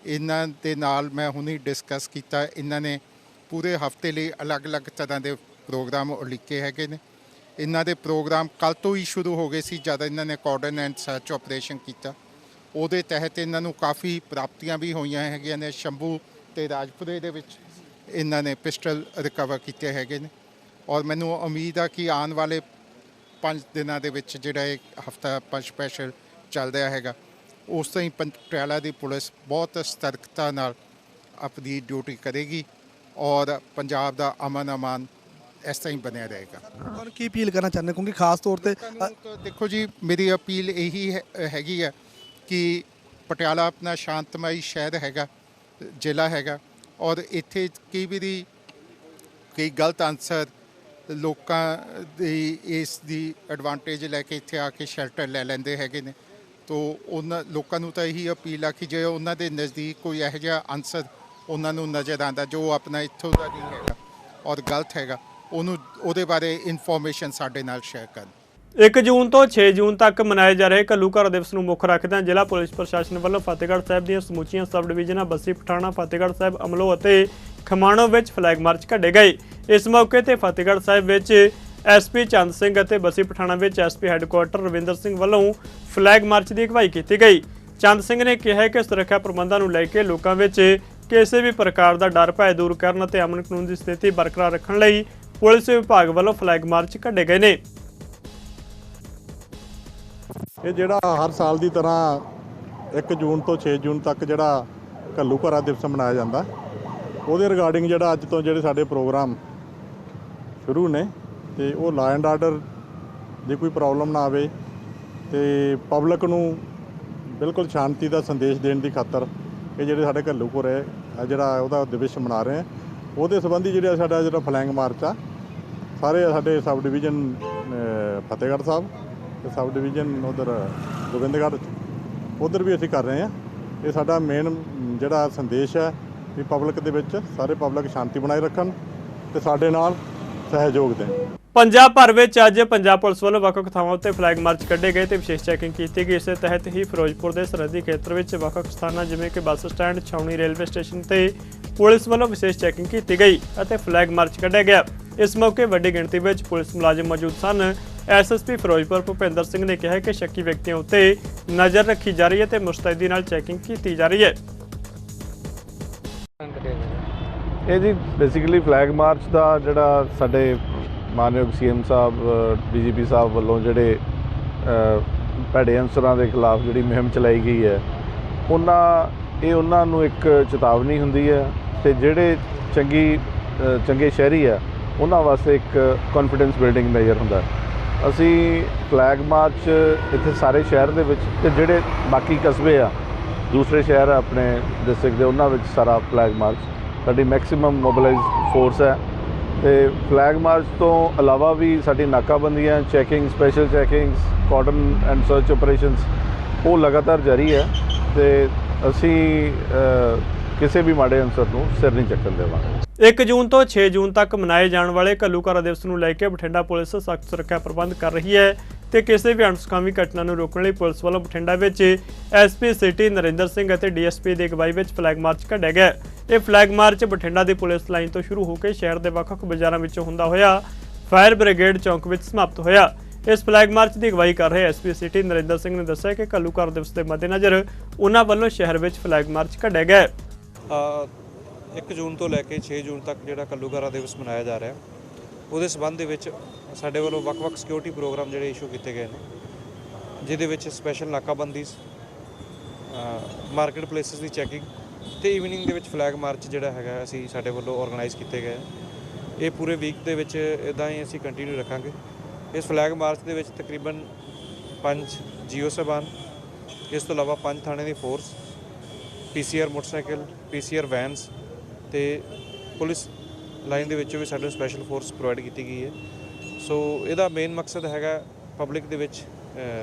ਇਹਨਾਂ ਦੇ ਨਾਲ ਮੈਂ ਹੁਣੀ ਡਿਸਕਸ ਕੀਤਾ। ਇਹਨਾਂ ਨੇ ਪੂਰੇ ਹਫਤੇ ਲਈ ਅਲੱਗ-ਅਲੱਗ ਤਰ੍ਹਾਂ ਦੇ ਪ੍ਰੋਗਰਾਮ ਉਲੀਕੇ ਹੈਗੇ ਨੇ। ਇਹਨਾਂ ਦੇ ਪ੍ਰੋਗਰਾਮ ਕੱਲ੍ਹ ਤੋਂ ਹੀ ਸ਼ੁਰੂ ਹੋ ਗਏ ਸੀ ਜਦ ਇਹਨਾਂ ਨੇ ਕਾਰਡਨ ਐਂਡ ਸਰਚ ਆਪਰੇਸ਼ਨ ਕੀਤਾ। ਉਹਦੇ ਤਹਿਤ ਇਹਨਾਂ ਨੂੰ ਕਾਫੀ ਪ੍ਰਾਪਤੀਆਂ ਵੀ ਹੋਈਆਂ ਹੈਗੀਆਂ ਨੇ। ਸ਼ੰਭੂ ਤੇ ਰਾਜਪੁਰੇ ਦੇ ਵਿੱਚ ਇਹਨਾਂ ਨੇ ਪਿਸਟਲ ਰਿਕਵਰ ਕੀਤੇ ਹੈਗੇ ਨੇ ਔਰ ਮੈਨੂੰ ਉਮੀਦ ਆ ਕਿ ਆਉਣ ਵਾਲੇ 5 ਦਿਨਾਂ ਦੇ ਵਿੱਚ ਜਿਹੜਾ ਇਹ ਹਫਤਾ ਸਪੈਸ਼ਲ ਚੱਲ ਰਿਹਾ ਹੈਗਾ ਉਸ ਤੋਂ ਹੀ ਪਟਿਆਲਾ ਦੀ ਪੁਲਿਸ ਬਹੁਤ ਸਤਰਕਤਾ ਨਾਲ ਆਪਣੀ ਡਿਊਟੀ ਕਰੇਗੀ ਔਰ ਪੰਜਾਬ ਦਾ ਅਮਨ ਇਸ ਤਰ੍ਹਾਂ ਹੀ ਬਣਿਆ ਰਹੇਗਾ। ਔਰ ਕੀ ਅਪੀਲ ਕਰਨਾ ਚਾਹੁੰਦੇ ਕਿਉਂਕਿ ਖਾਸ ਤੌਰ ਤੇ ਦੇਖੋ ਜੀ, ਮੇਰੀ ਅਪੀਲ ਇਹੀ ਹੈਗੀ ਹੈ ਕਿ ਪਟਿਆਲਾ ਆਪਣਾ ਸ਼ਾਂਤਮਈ ਸ਼ਹਿਰ ਹੈਗਾ, ਜ਼ਿਲ੍ਹਾ ਹੈਗਾ ਔਰ ਇੱਥੇ ਕਈ ਗਲਤ ਅਨਸਰ ਲੋਕਾਂ ਦੀ ਇਸ ਦੀ ਐਡਵਾਂਟੇਜ ਲੈ ਕੇ ਇੱਥੇ ਆ ਕੇ ਸ਼ੈਲਟਰ ਲੈ ਲੈਂਦੇ ਹੈਗੇ ਨੇ। ਤੋ ਉਹਨਾਂ ਲੋਕਾਂ ਨੂੰ ਤਾਂ ਇਹੀ ਅਪੀਲ ਆ ਕਿ ਜੇ ਉਹਨਾਂ ਦੇ ਨਜ਼ਦੀਕ ਕੋਈ ਇਹੋ ਜਿਹਾ ਅਨਸਰ ਉਹਨਾਂ ਨੂੰ ਨਜ਼ਰ ਆਉਂਦਾ ਜੋ ਆਪਣਾ ਇੱਥੋਂ ਦਾ ਨਹੀਂ ਹੈਗਾ ਔਰ ਗਲਤ ਹੈਗਾ, ਉਹਦੇ ਬਾਰੇ ਇਨਫੋਰਮੇਸ਼ਨ ਸਾਡੇ ਨਾਲ ਸ਼ੇਅਰ ਕਰਨ। 1 ਜੂਨ ਤੋਂ 6 ਜੂਨ ਤੱਕ ਮਨਾਏ ਜਾ ਰਹੇ ਘੱਲੂਘਾਰਾ ਦਿਵਸ ਨੂੰ ਮੁੱਖ ਰੱਖਦਿਆਂ ਜ਼ਿਲ੍ਹਾ ਪੁਲਿਸ ਪ੍ਰਸ਼ਾਸਨ ਵੱਲੋਂ ਫਤਿਹਗੜ੍ਹ ਸਾਹਿਬ ਦੀਆਂ ਸਮੁੱਚੀਆਂ ਸਬ ਡਿਵੀਜ਼ਨਾਂ ਬੱਸੀ ਪਠਾਣਾ, ਫਤਿਹਗੜ੍ਹ ਸਾਹਿਬ, ਅਮਲੋ ਅਤੇ ਖਮਾਣੋ ਵਿੱਚ ਫਲੈਗ ਮਾਰਚ ਕੱਢੇ ਗਏ। ਇਸ ਮੌਕੇ ਤੇ ਫਤਿਹਗੜ੍ਹ ਸਾਹਿਬ ਵਿੱਚ ਐਸਪੀ ਚੰਦ ਸਿੰਘ ਅਤੇ ਬੱਸੀ ਪਠਾਣਾ ਵਿੱਚ ਐਸਪੀ ਹੈੱਡਕੁਆਰਟਰ ਰਵਿੰਦਰ ਸਿੰਘ ਵੱਲੋਂ ਫਲੈਗ ਮਾਰਚ ਦੀ ਅਗਵਾਈ ਕੀਤੀ ਗਈ। ਚੰਦ ਸਿੰਘ ਨੇ ਕਿਹਾ ਕਿ ਸੁਰੱਖਿਆ ਪ੍ਰਬੰਧਾਂ ਨੂੰ ਲੈ ਕੇ ਲੋਕਾਂ ਵਿੱਚ ਕਿਸੇ ਵੀ ਪ੍ਰਕਾਰ ਦਾ ਡਰ ਭੈ ਦੂਰ ਕਰਨ ਅਤੇ ਅਮਨ ਕਾਨੂੰਨ ਦੀ ਸਥਿਤੀ ਬਰਕਰਾਰ ਰੱਖਣ ਲਈ ਪੁਲਿਸ ਵਿਭਾਗ ਵੱਲੋਂ ਫਲੈਗ ਮਾਰਚ ਕੱਢੇ ਗਏ ਨੇ। ਇਹ ਜਿਹੜਾ ਹਰ ਸਾਲ ਦੀ ਤਰ੍ਹਾਂ 1 ਜੂਨ ਤੋਂ 6 ਜੂਨ ਤੱਕ ਜਿਹੜਾ ਘੱਲੂਘਾਰਾ ਦਿਵਸ ਮਨਾਇਆ ਜਾਂਦਾ, ਉਹਦੇ ਰਿਗਾਰਡਿੰਗ ਜਿਹੜਾ ਅੱਜ ਤੋਂ ਜਿਹੜੇ ਸਾਡੇ ਪ੍ਰੋਗਰਾਮ ਸ਼ੁਰੂ ਨੇ ਤੇ ਉਹ ਲਾ ਐਂਡ ਆਰਡਰ ਦੀ ਕੋਈ ਪ੍ਰੋਬਲਮ ਨਾ ਆਵੇ ਤੇ ਪਬਲਿਕ ਨੂੰ ਬਿਲਕੁਲ ਸ਼ਾਂਤੀ ਦਾ ਸੰਦੇਸ਼ ਦੇਣ ਦੀ ਖਾਤਰ ਇਹ ਜਿਹੜੇ ਸਾਡੇ ਘੱਲੂਘਾਰਾ ਜਿਹੜਾ ਉਹਦਾ ਦਿਵਸ ਮਨਾ ਰਹੇ ਆ, ਉਹਦੇ ਸੰਬੰਧੀ ਸਾਡਾ ਫਲੈਗ ਮਾਰਚ ਆ ਸਾਰੇ ਸਾਡੇ ਸਬ ਡਿਵੀਜ਼ਨ ਫਤਿਹਗੜ੍ਹ ਸਾਹਿਬ ਤੇ ਸਬ ਡਿਵੀਜ਼ਨ ਉਧਰ ਗੋਬਿੰਦਗੜ੍ਹ ਉਧਰ ਵੀ ਅਸੀਂ ਕਰ ਰਹੇ ਹਾਂ। ਇਹ ਸਾਡਾ ਮੇਨ ਜਿਹੜਾ ਸੰਦੇਸ਼ ਹੈ ਵੀ ਪਬਲਿਕ ਦੇ ਵਿੱਚ ਸਾਰੇ ਪਬਲਿਕ ਸ਼ਾਂਤੀ ਬਣਾਏ ਰੱਖਣ ਤੇ ਸਾਡੇ ਨਾਲ ਸਹਿਯੋਗ ਦੇਣ। ਪੰਜਾਬ ਭਰ ਵਿੱਚ ਅੱਜ ਪੰਜਾਬ ਪੁਲਿਸ ਵੱਲੋਂ ਵੱਖ-ਵੱਖ ਥਾਵਾਂ ਉੱਤੇ ਫਲੈਗ ਮਾਰਚ ਕੱਢੇ ਗਏ ਤੇ ਵਿਸ਼ੇਸ਼ ਚੈਕਿੰਗ ਕੀਤੀ ਗਈ। ਇਸੇ ਤਹਿਤ ਹੀ ਫਿਰੋਜ਼ਪੁਰ ਦੇ ਸਰਹੱਦੀ ਖੇਤਰ ਵਿੱਚ ਵੱਖ-ਵੱਖ ਸਥਾਨਾਂ ਜਿਵੇਂ ਕਿ ਬੱਸ ਸਟੈਂਡ, ਛਾਉਣੀ, ਰੇਲਵੇ ਸਟੇਸ਼ਨ ਤੇ ਪੁਲਿਸ ਵੱਲੋਂ ਵਿਸ਼ੇਸ਼ ਚੈਕਿੰਗ ਕੀਤੀ ਗਈ ਅਤੇ ਫਲੈਗ ਮਾਰਚ ਕੱਢਿਆ ਗਿਆ। ਇਸ ਮੌਕੇ ਵੱਡੀ ਗਿਣਤੀ ਵਿੱਚ ਪੁਲਿਸ ਮੁਲਾਜ਼ਮ ਮੌਜੂਦ ਸਨ। ਐਸਐਸਪੀ ਫਿਰੋਜ਼ਪੁਰ ਭੁਪਿੰਦਰ ਸਿੰਘ ਨੇ ਕਿਹਾ ਕਿ ਸ਼ੱਕੀ ਵਿਅਕਤੀਆਂ ਉੱਤੇ ਨਜ਼ਰ ਰੱਖੀ ਜਾ ਰਹੀ ਹੈ ਤੇ ਮੁਸਤੈਦੀ ਨਾਲ ਚੈਕਿੰਗ ਕੀਤੀ ਜਾ ਰਹੀ ਹੈ। ਇਹ ਜੀ ਬੇਸਿਕਲੀ ਫਲੈਗ ਮਾਰਚ ਦਾ ਜਿਹੜਾ ਸਾਡੇ ਮਾਨਯੋਗ ਸੀਐਮ ਸਾਹਿਬ, ਡੀਜੀਪੀ ਸਾਹਿਬ ਵੱਲੋਂ ਜਿਹੜੇ ਭੈੜੇ ਅਨਸਰਾਂ ਦੇ ਖਿਲਾਫ ਜਿਹੜੀ ਮੁਹਿੰਮ ਚਲਾਈ ਗਈ ਹੈ, ਉਹਨਾਂ ਨੂੰ ਇੱਕ ਚੇਤਾਵਨੀ ਹੁੰਦੀ ਹੈ ਤੇ ਜਿਹੜੇ ਚੰਗੇ ਸ਼ਹਿਰੀ ਆ ਉਹਨਾਂ ਵਾਸਤੇ ਇੱਕ ਕੌਨਫੀਡੈਂਸ ਬਿਲਡਿੰਗ ਮੇਜਰ ਹੁੰਦਾ। ਅਸੀਂ ਫਲੈਗ ਮਾਰਚ ਇੱਥੇ ਸਾਰੇ ਸ਼ਹਿਰ ਦੇ ਵਿੱਚ ਤੇ ਜਿਹੜੇ ਬਾਕੀ ਕਸਬੇ ਆ ਦੂਸਰੇ ਸ਼ਹਿਰ ਆਪਣੇ ਡਿਸਟ੍ਰਿਕਟ ਦੇ ਉਹਨਾਂ ਵਿੱਚ ਸਾਰਾ ਫਲੈਗ ਮਾਰਚ ਸਾਡੀ ਮੈਕਸਿਮਮ ਮੋਬਿਲਾਈਜ਼ ਫੋਰਸ ਹੈ। ਤੇ ਫਲੈਗ ਮਾਰਚ ਤੋਂ ਇਲਾਵਾ ਵੀ ਸਾਡੀ ਨਾਕਾਬੰਦੀਆਂ, checking, special checkings, cordon and search operations ਉਹ ਲਗਾਤਾਰ ਜਾਰੀ ਹੈ ਤੇ ਅਸੀਂ ਕਿਸੇ ਵੀ ਮਾੜੇ ਅਨਸਰ ਨੂੰ ਸਿਰ ਨਹੀਂ ਚੱਕਣ ਦੇਵਾਂਗੇ। 1 ਜੂਨ ਤੋਂ 6 ਜੂਨ ਤੱਕ ਮਨਾਏ ਜਾਣ ਵਾਲੇ ਘੱਲੂਘਾਰਾ ਦਿਵਸ ਨੂੰ ਲੈ ਕੇ ਬਠਿੰਡਾ ਪੁਲਿਸ ਸਖਤ ਸੁਰੱਖਿਆ ਪ੍ਰਬੰਧ ਕਰ ਰਹੀ ਹੈ ਤੇ ਕਿਸੇ ਵੀ ਅਣਸੁਖਾਵੀ ਘਟਨਾ ਨੂੰ ਰੋਕਣ ਲਈ ਪੁਲਿਸ ਵੱਲੋਂ ਬਠਿੰਡਾ ਵਿੱਚ ਐਸਪੀ ਸਿਟੀ ਨਰਿੰਦਰ ਸਿੰਘ ਅਤੇ ਡੀਐਸਪੀ ਦੀ ਅਗਵਾਈ ਵਿੱਚ ਫਲੈਗ ਮਾਰਚ ਕੱਢਿਆ ਗਿਆ। ਇਹ ਫਲੈਗ ਮਾਰਚ ਬਠਿੰਡਾ ਦੀ ਪੁਲਿਸ ਲਾਈਨ ਤੋਂ ਸ਼ੁਰੂ ਹੋ ਕੇ ਸ਼ਹਿਰ ਦੇ ਵੱਖ-ਵੱਖ ਬਾਜ਼ਾਰਾਂ ਵਿੱਚੋਂ ਹੁੰਦਾ ਹੋਇਆ ਫਾਇਰ ਬ੍ਰਿਗੇਡ ਚੌਂਕ ਵਿੱਚ ਸਮਾਪਤ ਹੋਇਆ। ਇਸ ਫਲੈਗ ਮਾਰਚ ਦੀ ਅਗਵਾਈ ਕਰ ਰਹੇ ਐਸਪੀ ਸਿਟੀ ਨਰਿੰਦਰ ਸਿੰਘ ਨੇ ਦੱਸਿਆ ਕਿ ਘੱਲੂਘਾਰਾ ਦਿਵਸ ਦੇ ਮੱਦੇਨਜ਼ਰ ਉਹਨਾਂ ਵੱਲੋਂ ਸ਼ਹਿਰ ਵਿੱਚ ਫਲੈਗ ਮਾਰਚ ਕੱਢਿਆ ਗਿਆ। 1 ਜੂਨ ਤੋਂ ਲੈ ਕੇ 6 ਜੂਨ ਤੱਕ ਜਿਹੜਾ ਘੱਲੂਘਾਰਾ ਦਿਵਸ ਮਨਾਇਆ ਜਾ ਰਿਹਾ, ਉਹਦੇ ਸਬੰਧ ਦੇ ਵਿੱਚ ਸਾਡੇ ਵੱਲੋਂ ਵੱਖ-ਵੱਖ ਸਿਕਿਉਰਿਟੀ ਪ੍ਰੋਗਰਾਮ ਜਿਹੜੇ ਇਸ਼ੂ ਕੀਤੇ ਗਏ ਨੇ, ਜਿਹਦੇ ਵਿੱਚ ਸਪੈਸ਼ਲ ਨਾਕਾਬੰਦੀ, ਮਾਰਕੀਟ ਪਲੇਸਿਸ ਦੀ ਚੈਕਿੰਗ ਤੇ ਈਵਨਿੰਗ ਦੇ ਵਿੱਚ ਫਲੈਗ ਮਾਰਚ ਜਿਹੜਾ ਹੈਗਾ ਅਸੀਂ ਸਾਡੇ ਵੱਲੋਂ ਆਰਗੇਨਾਈਜ਼ ਕੀਤੇ ਗਏ। ਇਹ ਪੂਰੇ ਵੀਕ ਦੇ ਵਿੱਚ ਇਦਾਂ ਹੀ ਅਸੀਂ ਕੰਟੀਨਿਊ ਰੱਖਾਂਗੇ। ਇਸ ਫਲੈਗ ਮਾਰਚ ਦੇ ਵਿੱਚ ਤਕਰੀਬਨ 5 ਜੀਓ ਸਾਹਿਬਾਨ, ਇਸ ਤੋਂ ਇਲਾਵਾ 5 ਥਾਣੇ ਦੀ force, PCR motorcycle, PCR vans ਤੇ ਪੁਲਿਸ ਲਾਈਨ ਦੇ ਵਿੱਚੋਂ ਵੀ ਸਾਨੂੰ ਸਪੈਸ਼ਲ ਫੋਰਸ ਪ੍ਰੋਵਾਈਡ ਕੀਤੀ ਗਈ ਹੈ। ਸੋ ਇਹਦਾ ਮੇਨ ਮਕਸਦ ਹੈਗਾ ਪਬਲਿਕ ਦੇ ਵਿੱਚ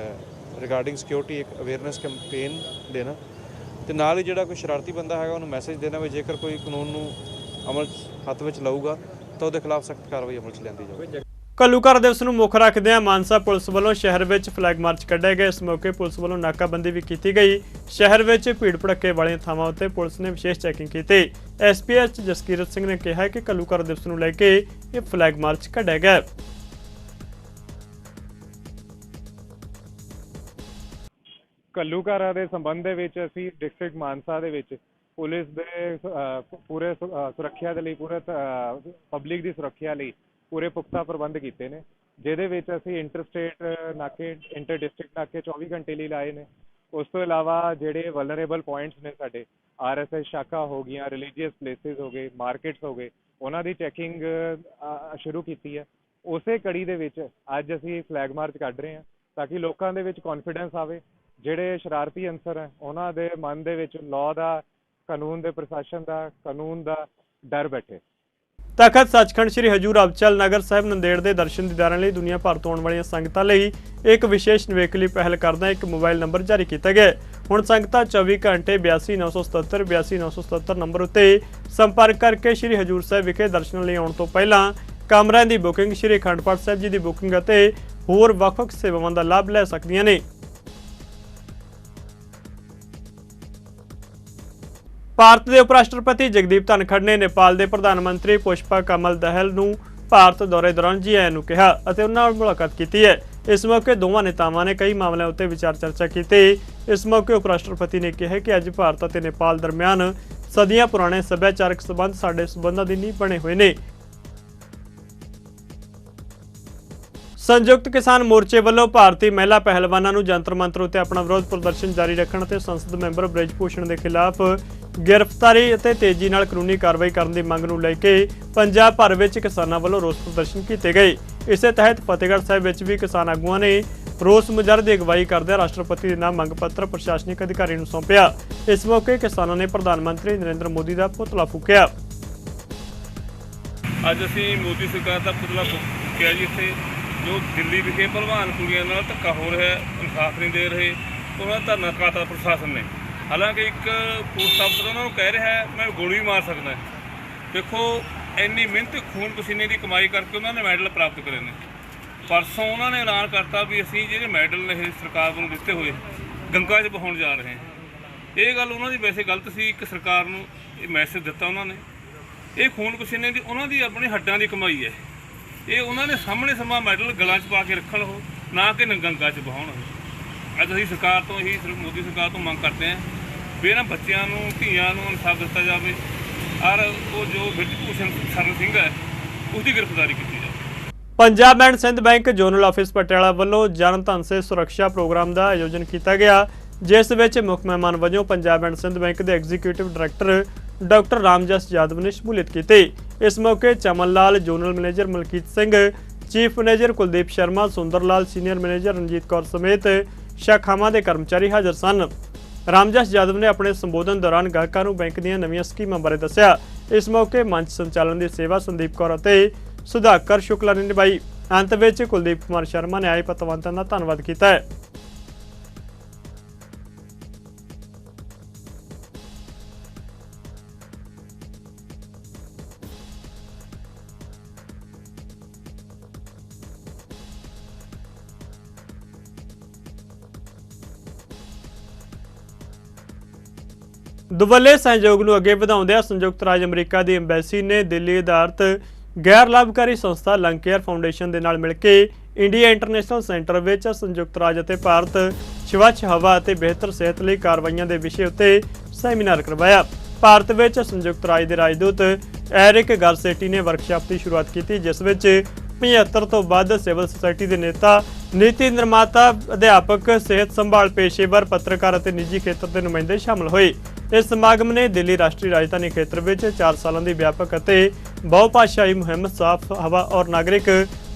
ਰਿਗਾਰਡਿੰਗ ਸਿਕਿਉਰਿਟੀ ਇੱਕ ਅਵੇਅਰਨੈਸ ਕੈਂਪੇਨ ਦੇਣਾ ਤੇ ਨਾਲ ਹੀ ਜਿਹੜਾ ਕੋਈ ਸ਼ਰਾਰਤੀ ਬੰਦਾ ਹੈਗਾ ਉਹਨੂੰ ਮੈਸੇਜ ਦੇਣਾ ਵੀ ਜੇਕਰ ਕੋਈ ਕਾਨੂੰਨ ਨੂੰ ਅਮਲ ਹੱਥ ਵਿੱਚ ਲਊਗਾ ਤਾਂ ਉਹਦੇ ਖਿਲਾਫ ਸਖਤ ਕਾਰਵਾਈ ਅਮਲ 'ਚ ਲਿਆਂਦੀ ਜਾਵੇ। ਘੱਲੂਘਾਰਾ ਦਿਵਸ ਨੂੰ ਮੁੱਖ ਰੱਖਦਿਆਂ ਮਾਨਸਾ ਪੁਲਿਸ ਵੱਲੋਂ ਸ਼ਹਿਰ ਵਿੱਚ ਫਲੈਗ ਮਾਰਚ ਕੱਢਿਆ ਗਿਆ। ਇਸ ਮੌਕੇ ਪੁਲਿਸ ਵੱਲੋਂ ਨਾਕਾਬੰਦੀ ਵੀ ਕੀਤੀ ਗਈ। ਸ਼ਹਿਰ ਵਿੱਚ ਭੀੜ ਭੜੱਕੇ ਵਾਲੀਆਂ ਥਾਵਾਂ ਉੱਤੇ ਪੁਲਿਸ ਨੇ ਵਿਸ਼ੇਸ਼ ਚੈਕਿੰਗ ਕੀਤੀ। ਐਸਪੀਐਚ ਜਸਕੀਰਤ ਸਿੰਘ ਨੇ ਕਿਹਾ ਕਿ ਘੱਲੂਘਾਰਾ ਦਿਵਸ ਨੂੰ ਲੈ ਕੇ ਇਹ ਫਲੈਗ ਮਾਰਚ ਕੱਢਿਆ ਗਿਆ। ਘੱਲੂਘਾਰਾ ਦੇ ਸੰਬੰਧ ਦੇ ਵਿੱਚ ਅਸੀਂ ਡਿਸਟ੍ਰਿਕਟ ਮਾਨਸਾ ਦੇ ਵਿੱਚ ਪੁਲਿਸ ਦੇ ਪੂਰੇ ਸੁਰੱਖਿਆ ਦੇ ਲਈ ਪੂਰੇ ਪਬਲਿਕ ਦੀ ਸੁਰੱਖਿਆ ਲਈ ਪੂਰੇ ਪੁਖਤਾ ਪ੍ਰਬੰਧ ਕੀਤੇ ਨੇ, ਜਿਹਦੇ ਵਿੱਚ ਅਸੀਂ ਇੰਟਰਸਟੇਟ ਨਾਕੇ ਇੰਟਰ ਡਿਸਟ੍ਰਿਕਟ ਨਾਕੇ 24 ਘੰਟੇ ਲਈ ਲਾਏ ਨੇ। ਉਸ ਤੋਂ ਇਲਾਵਾ ਜਿਹੜੇ ਵਲਨਰੇਬਲ ਪੁਆਇੰਟਸ ਨੇ ਸਾਡੇ RSS ਸ਼ਾਖਾ ਹੋ ਗਈਆਂ, ਰਿਲੀਜੀਅਸ ਪਲੇਸਿਸ ਹੋ ਗਏ, ਮਾਰਕੀਟਸ ਹੋ ਗਏ, ਉਹਨਾਂ ਦੀ ਚੈਕਿੰਗ ਸ਼ੁਰੂ ਕੀਤੀ ਹੈ। ਉਸੇ ਕੜੀ ਦੇ ਵਿੱਚ ਅੱਜ ਅਸੀਂ ਫਲੈਗ ਮਾਰਚ ਕੱਢ ਰਹੇ ਹਾਂ ਤਾਂ ਕਿ ਲੋਕਾਂ ਦੇ ਵਿੱਚ ਕੌਨਫੀਡੈਂਸ ਆਵੇ। ਜਿਹੜੇ ਸ਼ਰਾਰਤੀ ਅਨਸਰ ਹੈ ਉਹਨਾਂ ਦੇ ਮਨ ਦੇ ਵਿੱਚ ਲਾਅ ਦਾ, ਕਾਨੂੰਨ ਦੇ ਪ੍ਰਸ਼ਾਸਨ ਦਾ, ਕਾਨੂੰਨ ਦਾ ਡਰ ਬੈਠੇ। ਤਖਤ ਸੱਚਖੰਡ ਸ੍ਰੀ ਹਜੂਰ ਅਬਚਲ ਨਗਰ ਸਾਹਿਬ ਨੰਦੇੜ ਦੇ ਦਰਸ਼ਨ ਦੀਦਾਰਾਂ ਲਈ ਦੁਨੀਆ ਭਰ ਤੋਂ ਆਉਣ ਵਾਲੀਆਂ ਸੰਗਤਾਂ ਲਈ ਇੱਕ ਵਿਸ਼ੇਸ਼ ਨਿਵੇਕਲੀ ਪਹਿਲ ਕਰਦਾ ਇੱਕ ਮੋਬਾਈਲ ਨੰਬਰ ਜਾਰੀ ਕੀਤਾ ਗਿਆ। ਹੁਣ ਸੰਗਤਾਂ 24 ਘੰਟੇ 8297 8297 ਨੰਬਰ ਉੱਤੇ ਸੰਪਰਕ ਕਰਕੇ ਸ੍ਰੀ ਹਜੂਰ ਸਾਹਿਬ ਵਿਖੇ ਦਰਸ਼ਨਾਂ ਲਈ ਆਉਣ ਤੋਂ ਪਹਿਲਾਂ ਕਮਰਿਆਂ ਦੀ ਬੁਕਿੰਗ, ਸ੍ਰੀ ਅਖੰਡ ਪਾਠ ਸਾਹਿਬ ਜੀ ਦੀ ਬੁਕਿੰਗ ਅਤੇ ਹੋਰ ਵੱਖ-ਵੱਖ ਸੇਵਾਵਾਂ ਦਾ ਲਾਭ ਲੈ ਸਕਦੀਆਂ ਨੇ। ਭਾਰਤ ਦੇ ਉਪ ਰਾਸ਼ਟਰਪਤੀ ਜਗਦੀਪ ਧਨਖੜ ਨੇ ਨੇਪਾਲ ਦੇ ਪ੍ਰਧਾਨ ਮੰਤਰੀ ਪੁਸ਼ਪਾ ਕਮਲ ਦਹਲ ਨੂੰ ਭਾਰਤ ਦੌਰੇ ਦੌਰਾਨ ਜੀ ਆਇਆਂ ਨੂੰ ਕਿਹਾ ਅਤੇ ਉਹਨਾਂ ਨਾਲ ਮੁਲਾਕਾਤ ਕੀਤੀ ਹੈ। ਇਸ ਮੌਕੇ ਦੋਵਾਂ ਨੇਤਾਵਾਂ ਨੇ ਕਈ ਮਾਮਲਿਆਂ ਉੱਤੇ ਵਿਚਾਰ ਚਰਚਾ ਕੀਤੀ। ਇਸ ਮੌਕੇ ਉਪ ਰਾਸ਼ਟਰਪਤੀ ਨੇ ਕਿਹਾ ਕਿ ਅੱਜ ਭਾਰਤ ਅਤੇ ਨੇਪਾਲ ਦਰਮਿਆਨ ਸਦੀਆਂ ਪੁਰਾਣੇ ਸੱਭਿਆਚਾਰਕ ਸੰਬੰਧ ਸਾਡੇ ਸੰਬੰਧਾਂ ਦੀ ਨੀਂਹ ਬਣੇ ਹੋਏ ਨੇ। ਸੰਯੁਕਤ ਕਿਸਾਨ ਮੋਰਚੇ ਵੱਲੋਂ ਭਾਰਤੀ ਮਹਿਲਾ ਪਹਿਲਵਾਨਾਂ ਨੂੰ ਜੰਤਰ ਮੰਤਰ ਉੱਤੇ ਆਪਣਾ ਵਿਰੋਧ ਪ੍ਰਦਰਸ਼ਨ ਜਾਰੀ ਰੱਖਣ ਅਤੇ ਸੰਸਦ ਮੈਂਬਰ ਬ੍ਰਿਜ ਭੂਸ਼ਣ ਦੇ ਖਿਲਾਫ ਗ੍ਰਿਫਤਾਰੀ ਅਤੇ ਤੇਜ਼ੀ ਨਾਲ ਕਾਨੂੰਨੀ ਕਾਰਵਾਈ ਕਰਨ ਦੀ ਮੰਗ ਨੂੰ ਲੈ ਕੇ ਪੰਜਾਬ ਭਰ ਵਿੱਚ ਕਿਸਾਨਾਂ ਵੱਲੋਂ ਰੋਸ ਪ੍ਰਦਰਸ਼ਨ ਕੀਤੇ ਗਏ। ਇਸੇ ਤਹਿਤ ਫਤਿਹਗੜ੍ਹ ਸਾਹਿਬ ਵਿੱਚ ਵੀ ਕਿਸਾਨ ਆਗੂਆਂ ਨੇ ਰੋਸ ਮੁਜ਼ਾਹਰੇ ਦੀ ਅਗਵਾਈ ਕਰਦਿਆਂ ਰਾਸ਼ਟਰਪਤੀ ਦੇ ਨਾਮ ਮੰਗ ਪੱਤਰ ਪ੍ਰਸ਼ਾਸਨਿਕ ਅਧਿਕਾਰੀ ਨੂੰ ਸੌਂਪਿਆ। ਇਸ ਮੌਕੇ ਕਿਸਾਨਾਂ ਨੇ ਪ੍ਰਧਾਨ ਮੰਤਰੀ ਨਰਿੰਦਰ ਮੋਦੀ ਦਾ ਪੁਤਲਾ ਫੂਕਿਆ। ਅੱਜ ਅਸੀਂ ਮੋਦੀ ਸਰਕਾਰ ਦਾ ਪੁਤਲਾ ਫੂਕਿਆ ਜੀ। ਇੱਥੇ ਜੋ ਦਿੱਲੀ ਵਿਖੇ ਭਲਵਾਨ ਕੁੜੀਆਂ ਨਾਲ ਧੱਕਾ ਹੋ ਰਿਹਾ, ਇਨਸਾਫ ਨਹੀਂ ਦੇ ਰਹੇ, ਉਹਨਾਂ ਦਾ ਧਰਨਾ ਕਾਤਾ ਪ੍ਰਸ਼ਾਸਨ ਨੇ। ਹਾਲਾਂਕਿ ਇੱਕ ਪੁਲਿਸ ਅਫਸਰ ਉਹਨਾਂ ਨੂੰ ਕਹਿ ਰਿਹਾ ਹੈ ਮੈਂ ਗੋਲੀ ਮਾਰ ਸਕਦਾ। ਦੇਖੋ ਇੰਨੀ ਮਿਹਨਤ ਖੂਨ ਪਸੀਨੇ ਦੀ ਕਮਾਈ ਕਰਕੇ ਉਹਨਾਂ ਨੇ ਮੈਡਲ ਪ੍ਰਾਪਤ ਕਰੇ ਨੇ। ਪਰਸੋਂ ਉਹਨਾਂ ਨੇ ਐਲਾਨ ਕਰਤਾ ਵੀ ਅਸੀਂ ਜਿਹੜੇ ਮੈਡਲ ਨੇ ਇਹ ਸਰਕਾਰ ਨੂੰ ਦਿੱਤੇ ਹੋਏ ਗੰਗਾ 'ਚ ਬਹਾਉਣ ਜਾ ਰਹੇ ਹਾਂ। ਇਹ ਗੱਲ ਉਹਨਾਂ ਦੀ ਵੈਸੇ ਗਲਤ ਸੀ। ਇੱਕ ਸਰਕਾਰ ਨੂੰ ਇਹ ਮੈਸੇਜ ਦਿੱਤਾ ਉਹਨਾਂ ਨੇ। ਇਹ ਖੂਨ ਪਸੀਨੇ ਦੀ ਉਹਨਾਂ ਦੀ ਆਪਣੀ ਹੱਡਾਂ ਦੀ ਕਮਾਈ ਹੈ। ਇਹ ਉਹਨਾਂ ਨੇ ਸਾਹਮਣੇ ਸਮਾਂ ਮੈਡਲ ਗਲਾਂ 'ਚ ਪਾ ਕੇ ਰੱਖਣ ਉਹ, ਨਾ ਕਿ ਗੰਗਾ 'ਚ ਬਹਾਉਣ। ਅੱਜ ਅਸੀਂ ਸਰਕਾਰ ਤੋਂ ਹੀ ਮੋਦੀ ਸਰਕਾਰ ਤੋਂ ਮੰਗ ਕਰਦੇ ਹਾਂ ਵੀ ਇਹਨਾਂ ਬੱਚਿਆਂ ਨੂੰ, ਧੀਆਂ ਨੂੰ ਇਨਸਾਫ ਦਿੱਤਾ ਜਾਵੇ ਔਰ ਉਹ ਜੋ ਬ੍ਰਿਜ ਭੂਸ਼ਣ ਸਰਨ ਸਿੰਘ ਹੈ ਉਸਦੀ ਗ੍ਰਿਫਤਾਰੀ ਕੀਤੀ ਜਾਵੇ। Punjab and Sind bank zonal office Patiala ਵੱਲੋਂ ਜਨ ਧਨ ਸੇ ਸੁਰੱਖਿਆ ਪ੍ਰੋਗਰਾਮ ਦਾ ਆਯੋਜਨ ਕੀਤਾ ਗਿਆ, ਜਿਸ ਵਿੱਚ ਮੁੱਖ ਮਹਿਮਾਨ ਵਜੋਂ ਪੰਜਾਬ ਐਂਡ ਸਿੰਧ ਬੈਂਕ ਦੇ executive director doctor Ramjas Yadav ਨੇ ਸ਼ਮੂਲੀਅਤ ਕੀਤੀ। ਇਸ ਮੌਕੇ Chaman Lal, zonal manager Malkit Singh, chief manager Kuldeep Sharma, Sunder Lal, senior manager Ranjit Kaur ਸਮੇਤ ਸ਼ਾਖਾਵਾਂ ਦੇ ਕਰਮਚਾਰੀ ਹਾਜ਼ਰ ਸਨ। ਰਾਮਜਸ ਯਾਦਵ ਨੇ ਆਪਣੇ ਸੰਬੋਧਨ ਦੌਰਾਨ ਗਾਹਕਾਂ ਨੂੰ ਬੈਂਕ ਦੀਆਂ ਨਵੀਆਂ ਸਕੀਮਾਂ ਬਾਰੇ ਦੱਸਿਆ। ਇਸ ਮੌਕੇ ਮੰਚ ਸੰਚਾਲਨ ਦੀ ਸੇਵਾ ਸੰਦੀਪ ਕੌਰ ਅਤੇ ਸੁਧਾਕਰ ਸ਼ੁਕਲਾ ਨੇ ਨਿਭਾਈ। ਅੰਤ ਵਿੱਚ ਕੁਲਦੀਪ ਕੁਮਾਰ ਸ਼ਰਮਾ ਨੇ ਆਏ ਪਤਵੰਤਾਂ ਦਾ ਧੰਨਵਾਦ ਕੀਤਾ ਹੈ। ਦੁਵੱਲੇ ਸਹਿਯੋਗ ਨੂੰ ਅੱਗੇ ਵਧਾਉਂਦਿਆਂ ਸੰਯੁਕਤ ਰਾਜ ਅਮਰੀਕਾ ਦੀ ਐਮਬੈਸੀ ਨੇ ਦਿੱਲੀ ਆਧਾਰਿਤ ਗੈਰ ਲਾਭਕਾਰੀ ਸੰਸਥਾ ਲੰਕੇਅਰ ਫਾਊਂਡੇਸ਼ਨ ਦੇ ਨਾਲ ਮਿਲ ਕੇ ਇੰਡੀਆ ਇੰਟਰਨੈਸ਼ਨਲ ਸੈਂਟਰ ਵਿੱਚ ਸੰਯੁਕਤ ਰਾਜ ਅਤੇ ਭਾਰਤ ਸਵੱਛ ਹਵਾ ਅਤੇ ਬਿਹਤਰ ਸਿਹਤ ਲਈ ਕਾਰਵਾਈਆਂ ਦੇ ਵਿਸ਼ੇ ਉੱਤੇ ਸੈਮੀਨਾਰ ਕਰਵਾਇਆ। ਭਾਰਤ ਵਿੱਚ ਸੰਯੁਕਤ ਰਾਜ ਦੇ ਰਾਜਦੂਤ ਐਰਿਕ ਗਾਰਸੇਟੀ ਨੇ ਵਰਕਸ਼ਾਪ ਦੀ ਸ਼ੁਰੂਆਤ ਕੀਤੀ, ਜਿਸ ਵਿੱਚ 75 ਤੋਂ ਵੱਧ ਸਿਵਲ ਸੁਸਾਇਟੀ ਦੇ ਨੇਤਾ, ਨੀਤੀ ਨਿਰਮਾਤਾ, ਅਧਿਆਪਕ, ਸਿਹਤ ਸੰਭਾਲ ਪੇਸ਼ੇਵਰ, ਪੱਤਰਕਾਰ ਅਤੇ ਨਿੱਜੀ ਖੇਤਰ ਦੇ ਨੁਮਾਇੰਦੇ ਸ਼ਾਮਲ ਹੋਏ। ਇਸ ਸਮਾਗਮ ਨੇ ਦਿੱਲੀ ਰਾਸ਼ਟਰੀ ਰਾਜਧਾਨੀ ਖੇਤਰ ਵਿੱਚ 4 ਸਾਲਾਂ ਦੀ ਵਿਆਪਕ ਅਤੇ ਬਹੁਭਾਸ਼ਾਈ ਮੁਹਿੰਮ ਸਾਫ਼ ਹਵਾ ਔਰ ਨਾਗਰਿਕ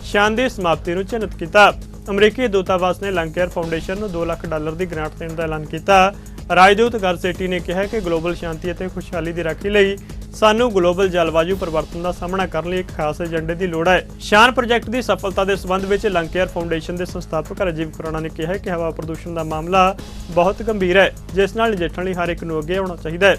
ਸ਼ਾਨ ਦੀ ਸਮਾਪਤੀ ਨੂੰ ਚਿੰਨ੍ਹਿਤ ਕੀਤਾ। ਅਮਰੀਕੀ ਦੂਤਾਵਾਸ ਨੇ ਲੰਕੇਅਰ ਫਾਊਂਡੇਸ਼ਨ ਨੂੰ $2 ਲੱਖ ਦੀ ਗ੍ਰਾਂਟ ਦੇਣ ਦਾ ਐਲਾਨ ਕੀਤਾ। ਰਾਜਦੂਤ ਗਾਰਸੇਟੀ ਨੇ ਕਿਹਾ ਕਿ ਗਲੋਬਲ ਸ਼ਾਂਤੀ ਅਤੇ ਖੁਸ਼ਹਾਲੀ ਦੀ ਰਾਖੀ ਲਈ ਸਾਨੂੰ ਗਲੋਬਲ ਜਲਵਾਯੂ ਪਰਿਵਰਤਨ ਦਾ ਸਾਹਮਣਾ ਕਰਨ ਲਈ ਇੱਕ ਖਾਸ ਏਜੰਡੇ ਦੀ ਲੋੜ ਹੈ। ਸ਼ਾਨ ਪ੍ਰੋਜੈਕਟ ਦੀ ਸਫਲਤਾ ਦੇ ਸੰਬੰਧ ਵਿੱਚ ਲੰਕੇਅਰ ਫਾਊਂਡੇਸ਼ਨ ਦੇ ਸੰਸਥਾਪਕ ਰਾਜੀਵ ਖੁਰਾਣਾ ਨੇ ਕਿਹਾ ਕਿ ਹਵਾ ਪ੍ਰਦੂਸ਼ਣ ਦਾ ਮਾਮਲਾ ਬਹੁਤ ਗੰਭੀਰ ਹੈ, ਜਿਸ ਨਾਲ ਨਜਿੱਠਣ ਲਈ ਹਰ ਇੱਕ ਨੂੰ ਅੱਗੇ ਆਉਣਾ ਚਾਹੀਦਾ ਹੈ।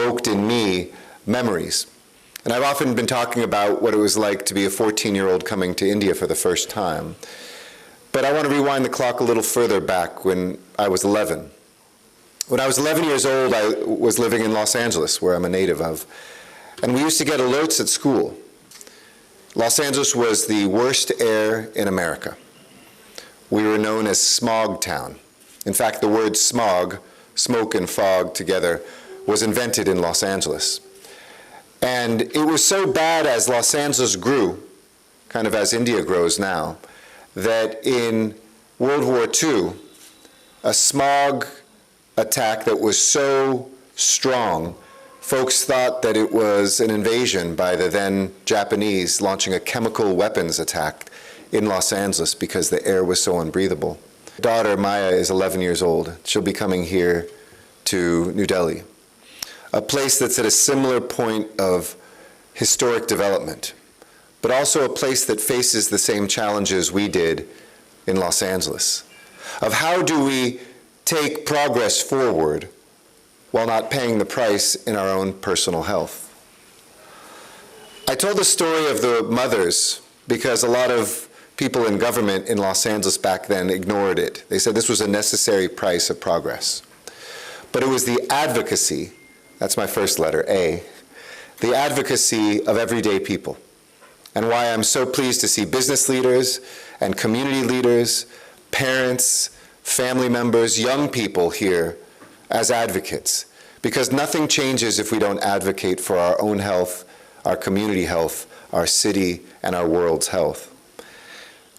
evoked in me memories. And I've often been talking about what it was like to be a 14-year-old coming to India for the first time. But I want to rewind the clock a little further back when I was 11. When I was 11 years old, I was living in Los Angeles, where I'm a native of. And we used to get alerts at school. Los Angeles was the worst air in America. We were known as Smog Town. In fact, the word smog, smoke and fog together, was invented in Los Angeles. And it was so bad as Los Angeles grew, kind of as India grows now, that in World War II, a smog attack that was so strong, folks thought that it was an invasion by the then Japanese launching a chemical weapons attack in Los Angeles because the air was so unbreathable. Daughter Maya is 11 years old. She'll be coming here to New Delhi, a place that's at a similar point of historic development, but also a place that faces the same challenges we did in Los Angeles, of how do we take progress forward while not paying the price in our own personal health. I told the story of the mothers because a lot of people in government in Los Angeles back then ignored it. They said this was a necessary price of progress. But it was the advocacy, that's my first letter, A, the advocacy of everyday people. And why I'm so pleased to see business leaders and community leaders, parents, family members, young people here as advocates. Because nothing changes if we don't advocate for our own health, our community health, our city, and our world's health.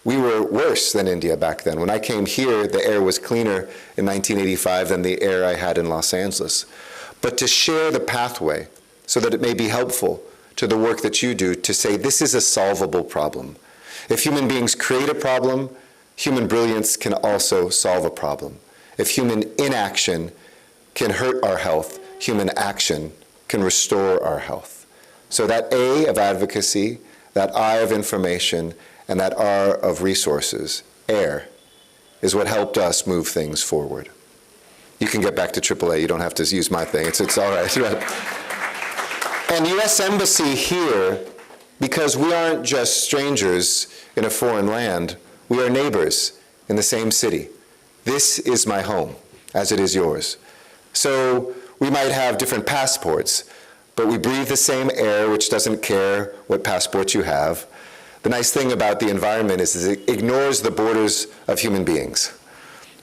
We were worse than India back then. When I came here, the air was cleaner in 1985 than the air I had in Los Angeles. But to share the pathway so that it may be helpful to the work that you do to say this is a solvable problem. If human beings create a problem, human brilliance can also solve a problem. If human inaction can hurt our health, human action can restore our health. So that A of advocacy, that I of information, and that R of resources, AIR, is what helped us move things forward. You can get back to AAA, you don't have to use my thing, it's all right. And U.S. Embassy here, because we aren't just strangers in a foreign land, we are neighbors in the same city. This is my home, as it is yours. So we might have different passports, but we breathe the same air, which doesn't care what passport you have. The nice thing about the environment is it ignores the borders of human beings.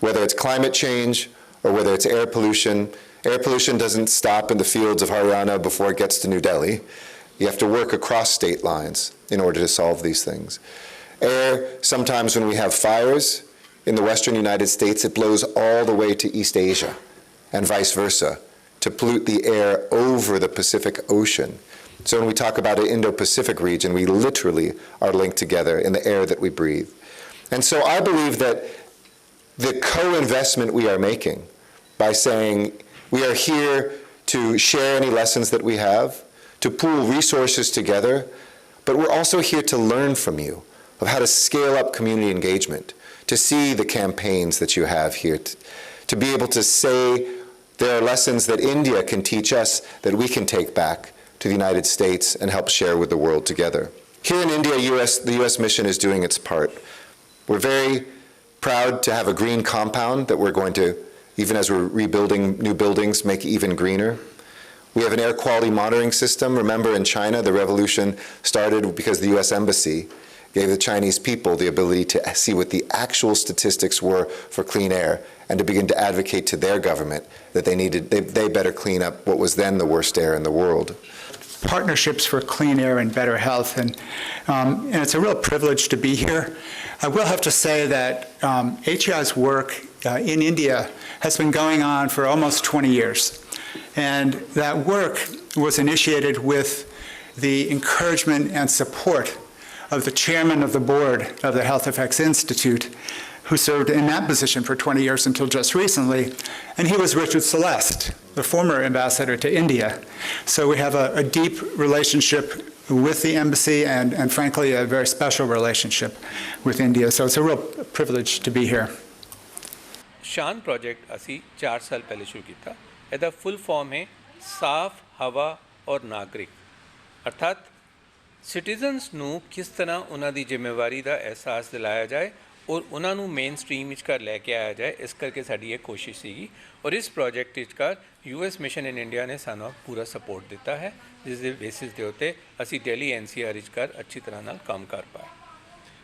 Whether it's climate change or whether it's air pollution doesn't stop in the fields of Haryana before it gets to New Delhi. You have to work across state lines in order to solve these things. Air, sometimes when we have fires in the western United States, it blows all the way to East Asia and vice versa to pollute the air over the Pacific Ocean. So when we talk about an Indo-Pacific region, we literally are linked together in the air that we breathe. And so I believe that the co-investment we are making by saying we are here to share any lessons that we have, to pool resources together, but we're also here to learn from you of how to scale up community engagement, to see the campaigns that you have here, to be able to say there are lessons that India can teach us that we can take back to the United States and help share with the world together. Here in India, the U.S. mission is doing its part. We're very proud to have a green compound that we're going to, even as we're rebuilding new buildings, make even greener. We have an air quality monitoring system. Remember, in China, the revolution started because the U.S. Embassy gave the Chinese people the ability to see what the actual statistics were for clean air and to begin to advocate to their government that they better clean up what was then the worst air in the world. Partnerships for clean air and better health, and it's a real privilege to be here. I will have to say that HEI's work in India has been going on for almost 20 years, and that work was initiated with the encouragement and support of the chairman of the board of the Health Effects Institute, who served in that position for 20 years until just recently, and he was Richard Celeste, the former ambassador to India. So we have a deep relationship with the embassy and frankly, a very special relationship with India. So it's a real privilege to be here. शान project असी 4 साल पहले शुरू किया। ਇਹਦਾ full form है साफ ਹਵਾ ਔਰ ਨਾਗਰਿਕ, ਅਰਥਾਤ ਸਿਟੀਜ਼ਨਸ ਨੂੰ ਕਿਸ ਤਰ੍ਹਾਂ ਉਹਨਾਂ ਦੀ ਜ਼ਿੰਮੇਵਾਰੀ ਦਾ ਅਹਿਸਾਸ ਦਿਲਾਇਆ ਜਾਏ ਔਰ ਉਹਨਾਂ ਨੂੰ ਮੇਨ ਸਟ੍ਰੀਮ ਵਿੱਚ ਘਰ ਲੈ ਕੇ ਆਇਆ ਜਾਏ। ਇਸ ਕਰਕੇ ਸਾਡੀ ਇਹ ਕੋਸ਼ਿਸ਼ ਸੀਗੀ ਔਰ ਇਸ ਪ੍ਰੋਜੈਕਟ ਵਿੱਚ ਕਰ US ਮਿਸ਼ਨ ਇਨ ਇੰਡੀਆ ਨੇ ਸਾਨੂੰ ਪੂਰਾ ਸਪੋਰਟ ਦਿੱਤਾ ਹੈ, ਜਿਸ ਦੇ ਬੇਸਿਸ ਦੇ ਉੱਤੇ ਅਸੀਂ ਦਿੱਲੀ NCR ਵਿੱਚ ਕਰ ਅੱਛੀ ਤਰ੍ਹਾਂ ਨਾਲ ਕੰਮ ਕਰ ਪਾਏ।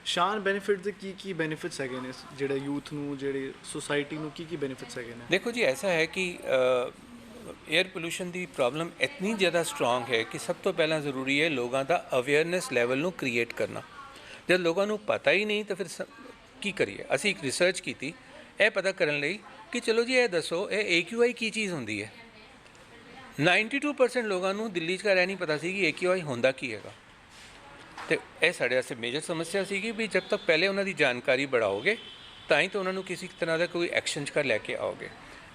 ਸ਼ਾਨ ਬੈਨੀਫਿਟ ਦੇ ਕੀ ਬੈਨੀਫਿਟਸ ਹੈਗੇ ਨੇ ਜਿਹੜੇ ਯੂਥ ਨੂੰ, ਜਿਹੜੇ ਸੋਸਾਇਟੀ ਨੂੰ ਕੀ ਬੈਨੀਫਿਟਸ ਹੈਗੇ ਨੇ? ਦੇਖੋ ਜੀ, ਐਸਾ ਹੈ ਕਿ एयर पोल्यूशन की प्रॉब्लम इतनी ज़्यादा स्ट्रॉन्ग है कि सब तो पहला ज़रूरी है लोगों का अवेयरनेस लैवल नू क्रिएट करना। जब लोगों को पता ही नहीं तो फिर की करिए। असी एक रिसर्च की थी यह पता करने लई कि चलो जी, यह दसो ये AQI की चीज़ होंदी है। 92% लोगों को दिल्ली का नहीं पता सी कि AQI होंदा की हैगा। तो यह साढ़े वास्ते मेजर समस्या सी कि भी जब तक पहले उन्होंने जानकारी बढ़ाओगे ਤਾਂ ਹੀ ਤਾਂ ਉਹਨਾਂ ਨੂੰ ਕਿਸੇ ਤਰ੍ਹਾਂ ਦਾ ਕੋਈ ਐਕਸ਼ਨ 'ਚ ਕਰ ਲੈ ਕੇ ਆਓਗੇ।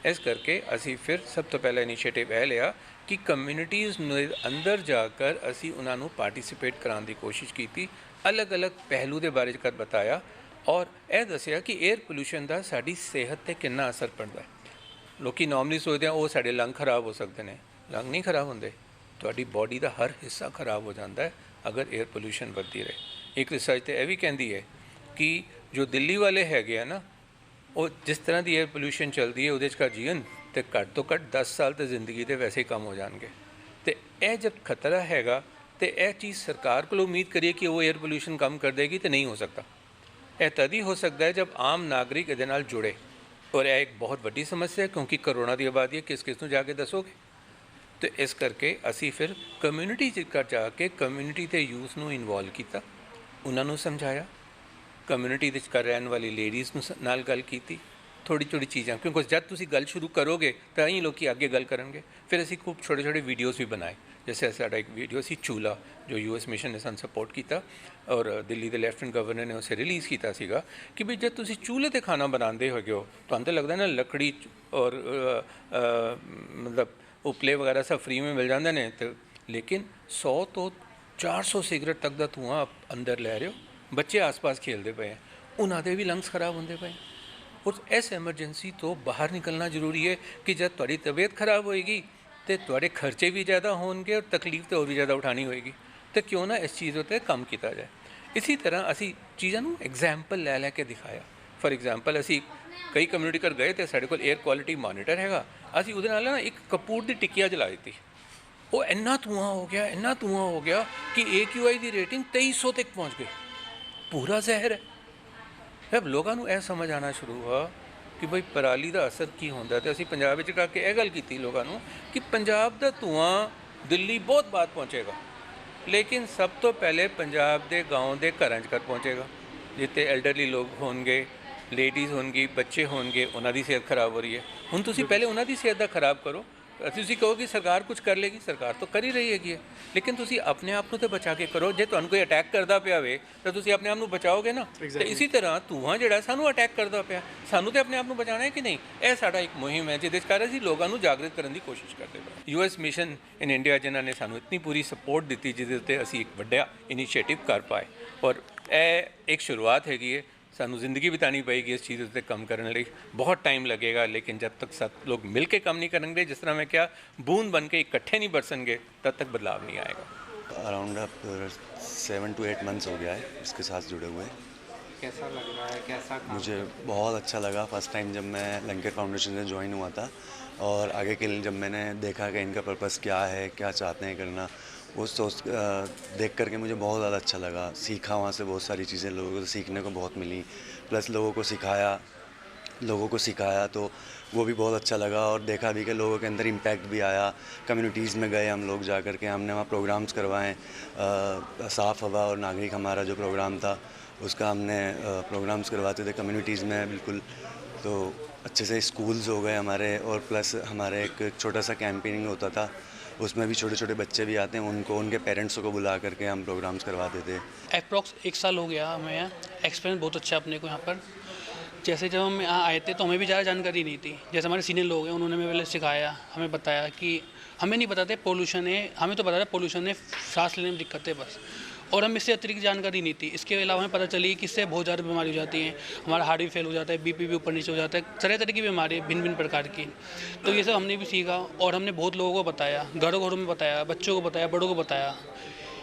ਇਸ ਕਰਕੇ ਅਸੀਂ ਫਿਰ ਸਭ ਤੋਂ ਪਹਿਲਾ ਇਨੀਸ਼ੀਏਟਿਵ ਇਹ ਲਿਆ ਕਿ ਕਮਿਊਨਿਟੀਜ਼ ਦੇ ਅੰਦਰ ਜਾ ਕਰ ਅਸੀਂ ਉਹਨਾਂ ਨੂੰ ਪਾਰਟਿਸਿਪੇਟ ਕਰਾਉਣ ਦੀ ਕੋਸ਼ਿਸ਼ ਕੀਤੀ, ਅਲੱਗ-ਅਲੱਗ ਪਹਿਲੂ ਦੇ ਬਾਰੇ ਕਰ ਬਤਾਇਆ ਔਰ ਇਹ ਦੱਸਿਆ ਕਿ 에ਅਰ ਪੋਲਿਊਸ਼ਨ ਦਾ ਸਾਡੀ ਸਿਹਤ 'ਤੇ ਕਿੰਨਾ ਅਸਰ ਪੈਂਦਾ ਹੈ। ਲੋਕੀ ਨਾਰਮਲੀ ਸੋਚਦੇ ਆ ਉਹ ਸਾਡੇ ਲੰਗ ਖਰਾਬ ਹੋ ਸਕਦੇ ਨੇ, ਲੰਗ ਨਹੀਂ ਖਰਾਬ ਹੁੰਦੇ, ਤੁਹਾਡੀ ਬਾਡੀ ਦਾ ਹਰ ਹਿੱਸਾ ਖਰਾਬ ਹੋ ਜਾਂਦਾ ਹੈ ਅਗਰ 에ਅਰ ਪੋਲਿਊਸ਼ਨ ਵੱਧਦੀ ਰਹੇ। ਇੱਕ ਰਿਸਰਚ ਤੇ ਇਹ ਵੀ ਕਹਿੰਦੀ ਹੈ ਕਿ ਜੋ ਦਿੱਲੀ ਵਾਲੇ ਹੈਗੇ ਆ ਨਾ, ਉਹ ਜਿਸ ਤਰ੍ਹਾਂ ਦੀ 에ਅਰ ਪੋਲਿਊਸ਼ਨ ਚੱਲਦੀ ਹੈ ਉਹਦੇ 'ਚ ਜੀਵਨ ਤੇ ਘੱਟ ਤੋਂ ਘੱਟ 10 ਸਾਲ ਤਾਂ ਜ਼ਿੰਦਗੀ ਦੇ ਵੈਸੇ ਹੀ ਕੰਮ ਹੋ ਜਾਣਗੇ। ਤੇ ਇਹ ਜਦ ਖਤਰਾ ਹੈਗਾ ਤੇ ਇਹ ਚੀਜ਼ ਸਰਕਾਰ ਕੋਲ ਉਮੀਦ ਕਰੀਏ ਕਿ ਉਹ 에ਅਰ ਪੋਲਿਊਸ਼ਨ ਕਮ ਕਰ ਦੇਗੀ ਤੇ ਨਹੀਂ ਹੋ ਸਕਦਾ। ਇਹ ਤਦ ਹੀ ਹੋ ਸਕਦਾ ਹੈ ਜਦ ਆਮ ਨਾਗਰਿਕ ਇਹਦੇ ਨਾਲ ਜੁੜੇ ਔਰ ਇਹ ਇੱਕ ਬਹੁਤ ਵੱਡੀ ਸਮੱਸਿਆ ਕਿਉਂਕਿ ਕਰੋਨਾ ਦੀ ਆਬਾਦੀ ਹੈ, ਕਿਸ ਨੂੰ ਜਾ ਕੇ ਦੱਸੋਗੇ। ਤੇ ਇਸ ਕਰਕੇ ਅਸੀਂ ਫਿਰ ਕਮਿਊਨਿਟੀ 'ਚ ਜਾ ਕੇ ਕਮਿਊਨਿਟੀ ਤੇ ਯੂਥ ਨੂੰ ਇਨਵੋਲਵ ਕੀਤਾ, ਉਹਨਾਂ ਨੂੰ ਸਮਝਾਇਆ, ਕਮਿਊਨਿਟੀ ਵਿੱਚ ਕਰ ਰਹਿਣ ਵਾਲੀ ਲੇਡੀਜ਼ ਨੂੰ ਨਾਲ ਗੱਲ ਕੀਤੀ, ਥੋੜੀ ਥੋੜੀ ਚੀਜ਼ਾਂ, ਕਿਉਂਕਿ ਜਦ ਤੁਸੀਂ ਗੱਲ ਸ਼ੁਰੂ ਕਰੋਗੇ ਤਾਂ ਹੀ ਲੋਕੀ ਅੱਗੇ ਗੱਲ ਕਰਨਗੇ। ਫਿਰ ਅਸੀਂ ਖੂਬ ਛੋਟੇ ਛੋਟੇ ਵੀਡੀਓਜ਼ ਵੀ ਬਣਾਏ, ਜਿਵੇਂ ਸਾਡਾ ਇੱਕ ਵੀਡੀਓ ਸੀ ਚੂਲਾ ਜੋ US ਮਿਸ਼ਨ ਨੇ ਸਾਨੂੰ ਸਪੋਰਟ ਕੀਤਾ ਔਰ ਦਿੱਲੀ ਦੇ ਲੈਫਟੀਨੈਂਟ ਗਵਰਨਰ ਨੇ ਉਸੇ ਰਿਲੀਜ਼ ਕੀਤਾ ਸੀਗਾ ਕਿ ਵੀ ਜਦ ਤੁਸੀਂ ਚੂਲੇ 'ਤੇ ਖਾਣਾ ਬਣਾਉਂਦੇ ਹੈਗੇ ਹੋ ਤੁਹਾਨੂੰ ਤਾਂ ਲੱਗਦਾ ਨਾ ਲੱਕੜੀ ਔਰ ਮਤਲਬ ਉਪਲੇ ਵਗੈਰਾ ਸਭ ਫ੍ਰੀ में ਮਿਲ ਜਾਂਦੇ ਨੇ, ਤੇ ਲੇਕਿਨ 100 ਤੋਂ 400 ਸਿਗਰਟ ਤੱਕ ਦਾ ਧੂੰਆਂ ਅੰਦਰ ਲੈ ਰਹੇ ਹੋ, ਬੱਚੇ ਆਸ-ਪਾਸ ਖੇਲਦੇ ਪਏ ਹੈ, ਉਹਨਾਂ ਦੇ ਵੀ ਲੰਗਸ ਖਰਾਬ ਹੁੰਦੇ ਪਏ। ਔਰ ਇਸ ਐਮਰਜੈਂਸੀ ਤੋਂ ਬਾਹਰ ਨਿਕਲਣਾ ਜ਼ਰੂਰੀ ਹੈ ਕਿ ਜਦ ਤੁਹਾਡੀ ਤਬੀਅਤ ਖਰਾਬ ਹੋਏਗੀ ਤੇ ਤੁਹਾਡੇ ਖਰਚੇ ਵੀ ਜ਼ਿਆਦਾ ਹੋਣਗੇ ਔਰ ਤਕਲੀਫ ਤਾਂ ਹੋਰ ਵੀ ਜ਼ਿਆਦਾ ਉਠਾਉਣੀ ਹੋਏਗੀ, ਤੇ ਕਿਉਂ ਨਾ ਇਸ ਚੀਜ਼ ਉੱਤੇ ਕੰਮ ਕੀਤਾ ਜਾਏ। ਇਸੇ ਤਰ੍ਹਾਂ ਅਸੀਂ ਚੀਜ਼ਾਂ ਨੂੰ ਐਗਜ਼ਾਮਪਲ ਲੈ ਕੇ ਦਿਖਾਇਆ। ਫॉर ਐਗਜ਼ਾਮਪਲ ਅਸੀਂ ਕਈ ਕਮਿਊਨਿਟੀ ਘਰ ਗਏ ਤੇ ਸਾਡੇ ਕੋਲ 에ਅਰ ਕੁਆਲਿਟੀ ਮੋਨੀਟਰ ਹੈਗਾ, ਅਸੀਂ ਉਹਦੇ ਨਾਲ ਨਾ ਇੱਕ ਕਪੂਰ ਦੀ ਟਿੱਕੀਆ ਜਲਾ ਦਿੱਤੀ, ਉਹ ਇੰਨਾ ਧੂੰਆਂ ਹੋ ਗਿਆ ਕਿ AQI ਦੀ ਰੇਟਿੰਗ 2300 ਤੱਕ ਪਹੁੰਚ ਗਈ। ਪੂਰਾ ਜ਼ਹਿਰ ਹੈ। ਜਦ ਲੋਕਾਂ ਨੂੰ ਇਹ ਸਮਝ ਆਉਣਾ ਸ਼ੁਰੂ ਹੋਇਆ ਕਿ ਬਈ ਪਰਾਲੀ ਦਾ ਅਸਰ ਕੀ ਹੁੰਦਾ, ਤੇ ਅਸੀਂ ਪੰਜਾਬ ਵਿੱਚ ਜਾ ਕੇ ਇਹ ਗੱਲ ਕੀਤੀ ਲੋਕਾਂ ਨੂੰ ਕਿ ਪੰਜਾਬ ਦਾ ਧੂੰਆਂ ਦਿੱਲੀ ਬਹੁਤ ਬਾਅਦ ਪਹੁੰਚੇਗਾ, ਲੇਕਿਨ ਸਭ ਤੋਂ ਪਹਿਲੇ ਪੰਜਾਬ ਦੇ ਗਾਉਂ ਦੇ ਘਰਾਂ 'ਚ ਪਹੁੰਚੇਗਾ, ਜਿੱਥੇ ਐਲਡਰਲੀ ਲੋਕ ਹੋਣਗੇ, ਲੇਡੀਜ਼ ਹੋਣਗੀ, ਬੱਚੇ ਹੋਣਗੇ, ਉਹਨਾਂ ਦੀ ਸਿਹਤ ਖਰਾਬ ਹੋ ਰਹੀ ਹੈ। ਹੁਣ ਤੁਸੀਂ ਪਹਿਲੇ ਉਹਨਾਂ ਦੀ ਸਿਹਤ ਦਾ ਖਰਾਬ ਕਰੋ। ਤੁਸੀਂ ਕਹੋ ਕਿ ਸਰਕਾਰ ਕੁਝ ਕਰ ਲੇਗੀ, ਸਰਕਾਰ ਤਾਂ ਕਰ ਹੀ ਰਹੀ ਹੈਗੀ ਹੈ, ਲੇਕਿਨ ਤੁਸੀਂ ਆਪਣੇ ਆਪ ਨੂੰ ਤਾਂ ਬਚਾ ਕੇ ਕਰੋ। ਜੇ ਤੁਹਾਨੂੰ ਕੋਈ ਅਟੈਕ ਕਰਦਾ ਪਿਆ ਵੇ ਤਾਂ ਤੁਸੀਂ ਆਪਣੇ ਆਪ ਨੂੰ ਬਚਾਓਗੇ ਨਾ। ਤੇ ਇਸੇ ਤਰ੍ਹਾਂ ਧੂੰਆਂ ਜਿਹੜਾ ਸਾਨੂੰ ਅਟੈਕ ਕਰਦਾ ਪਿਆ, ਸਾਨੂੰ ਤਾਂ ਆਪਣੇ ਆਪ ਨੂੰ ਬਚਾਉਣਾ ਹੈ ਕਿ ਨਹੀਂ। ਇਹ ਸਾਡਾ ਇੱਕ ਮੁਹਿੰਮ ਹੈ ਜਿਹਦੇ ਕਾਰਨ ਅਸੀਂ ਲੋਕਾਂ ਨੂੰ ਜਾਗਰਿਤ ਕਰਨ ਦੀ ਕੋਸ਼ਿਸ਼ ਕਰਦੇ ਪਏ। US ਮਿਸ਼ਨ ਇਨ ਇੰਡੀਆ ਜਿਨ੍ਹਾਂ ਨੇ ਸਾਨੂੰ ਇਤਨੀ ਪੂਰੀ ਸਪੋਰਟ ਦਿੱਤੀ, ਜਿਹਦੇ ਉੱਤੇ ਅਸੀਂ ਇੱਕ ਵੱਡਾ ਇਨੀਸ਼ੀਏਟਿਵ ਕਰ ਪਾਏ ਔਰ ਇਹ ਇੱਕ ਸ਼ੁਰੂਆਤ ਹੈਗੀ ਹੈ। ਸਾਨੂੰ ਜ਼ਿੰਦਗੀ ਬਿਤਾਣੀ ਪਏਗੀ ਇਸ ਚੀਜ਼ ਉੱਤੇ ਕੰਮ ਕਰਨ ਲਈ, ਬਹੁਤ ਟਾਈਮ ਲੱਗੇਗਾ, ਲੇਕਿਨ ਜਦ ਤੱਕ सब लोग मिल के काम नहीं करेंगे, जिस तरह मैं क्या बूंद बन के इकट्ठे नहीं बरसेंगे, तब तक बदलाव नहीं आएगा। अराउंड 7 to 8 months हो गया है इसके साथ जुड़े हुए। कैसा लग रहा है, कैसा काम? मुझे बहुत अच्छा लगा। फर्स्ट टाइम जब मैं लंकेर फाउंडेशन से ज्वाइन हुआ था और आगे के लिए जब मैंने देखा कि इनका पर्पस क्या है, क्या चाहते हैं करना, वो सोच देख करके मुझे बहुत ज़्यादा अच्छा लगा। सीखा वहाँ से, बहुत सारी चीज़ें लोगों को सीखने को बहुत मिली, प्लस लोगों को सिखाया तो वो भी बहुत अच्छा लगा। और देखा भी कि लोगों के अंदर इम्पैक्ट भी आया। कम्युनिटीज़ में गए हम लोग जा कर के, हमने वहाँ प्रोग्राम्स करवाएं। साफ़ हवा और नागरिक हमारा जो प्रोग्राम था उसका हमने प्रोग्राम्स करवाते थे कम्युनिटीज़ में बिल्कुल। तो अच्छे से स्कूल्स हो गए हमारे, और प्लस हमारे एक छोटा सा कैंपेनिंग होता था, उसमें भी छोटे छोटे बच्चे भी आते हैं, उनको उनके पेरेंट्स को बुला करके हम प्रोग्राम्स करवाते थे। अप्रॉक्स 1 साल हो गया हमें यहाँ, एक्सपीरियंस बहुत अच्छा अपने को यहाँ पर। जैसे जब हम यहाँ आए थे तो हमें भी ज़्यादा जानकारी नहीं थी। जैसे हमारे सीनियर लोग हैं, उन्होंने हमें पहले सिखाया, हमें बताया कि हमें नहीं पता था पोल्यूशन है, हमें तो पता था पोल्यूशन है, सांस लेने में दिक्कत है बस। और हमें इससे अतिरिक्त जानकारी नहीं थी। इसके अलावा हमें पता चली कि इससे बहुत ज़्यादा बीमारी हो जाती हैं, हमारा हार्ट भी फेल हो जाता है, बीपी भी ऊपर नीचे हो जाता है, तरह तरह की बीमारी भिन्न भिन्न प्रकार की। तो ये सब हमने भी सीखा और हमने बहुत लोगों को बताया, घरों घरों में बताया, बच्चों को बताया, बड़ों को बताया।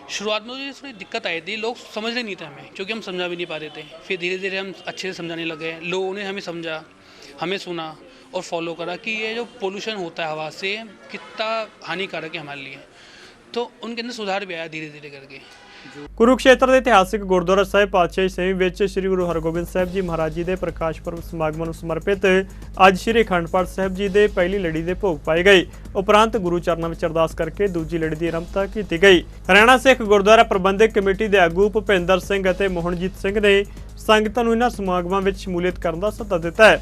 शुरुआत में तो ये थोड़ी दिक्कत आई थी, लोग समझ रहे नहीं थे हमें, क्योंकि हम समझा भी नहीं पा रहे थे। फिर धीरे धीरे हम अच्छे से समझाने लगे, लोगों ने हमें समझा, हमें सुना और फॉलो करा कि ये जो पोल्यूशन होता है हवा से कितना हानिकारक है हमारे लिए। तो उनके अंदर सुधार भी आया धीरे धीरे करके। ਕੁਰੂਕਸ਼ੇਤਰ ਦੇ ਇਤਿਹਾਸਿਕ ਗੁਰਦੁਆਰਾ ਸਾਹਿਬ ਪਾਤਸ਼ਾਹੀ ਸੇਵੀ ਵਿੱਚ ਸ੍ਰੀ ਗੁਰੂ ਹਰਗੋਬਿੰਦ ਸਾਹਿਬ ਜੀ ਮਹਾਰਾਜ ਜੀ ਦੇ ਪ੍ਰਕਾਸ਼ ਪੁਰਬ ਸਮਾਗਮਾਂ ਨੂੰ ਸਮਰਪਿਤ ਅੱਜ ਸ੍ਰੀ ਅਖੰਡ ਪਾਠ ਸਾਹਿਬ ਜੀ ਦੇ ਪਹਿਲੀ ਲੜੀ ਦੇ ਭੋਗ ਪਾਏ ਗਏ। ਉਪਰੰਤ ਗੁਰੂ ਚਰਨਾਂ ਵਿੱਚ ਅਰਦਾਸ ਕਰਕੇ ਦੂਜੀ ਲੜੀ ਦੀ ਆਰੰਭਤਾ ਕੀਤੀ ਗਈ। ਹਰਿਆਣਾ ਸਿੱਖ ਗੁਰਦੁਆਰਾ ਪ੍ਰਬੰਧਕ ਕਮੇਟੀ ਦੇ ਆਗੂ ਭੁਪਿੰਦਰ ਸਿੰਘ ਅਤੇ ਮੋਹਨਜੀਤ ਸਿੰਘ ਨੇ ਸੰਗਤਾਂ ਨੂੰ ਇਹਨਾਂ ਸਮਾਗਮਾਂ ਵਿੱਚ ਸ਼ਮੂਲੀਅਤ ਕਰਨ ਦਾ ਸੱਦਾ ਦਿੱਤਾ ਹੈ।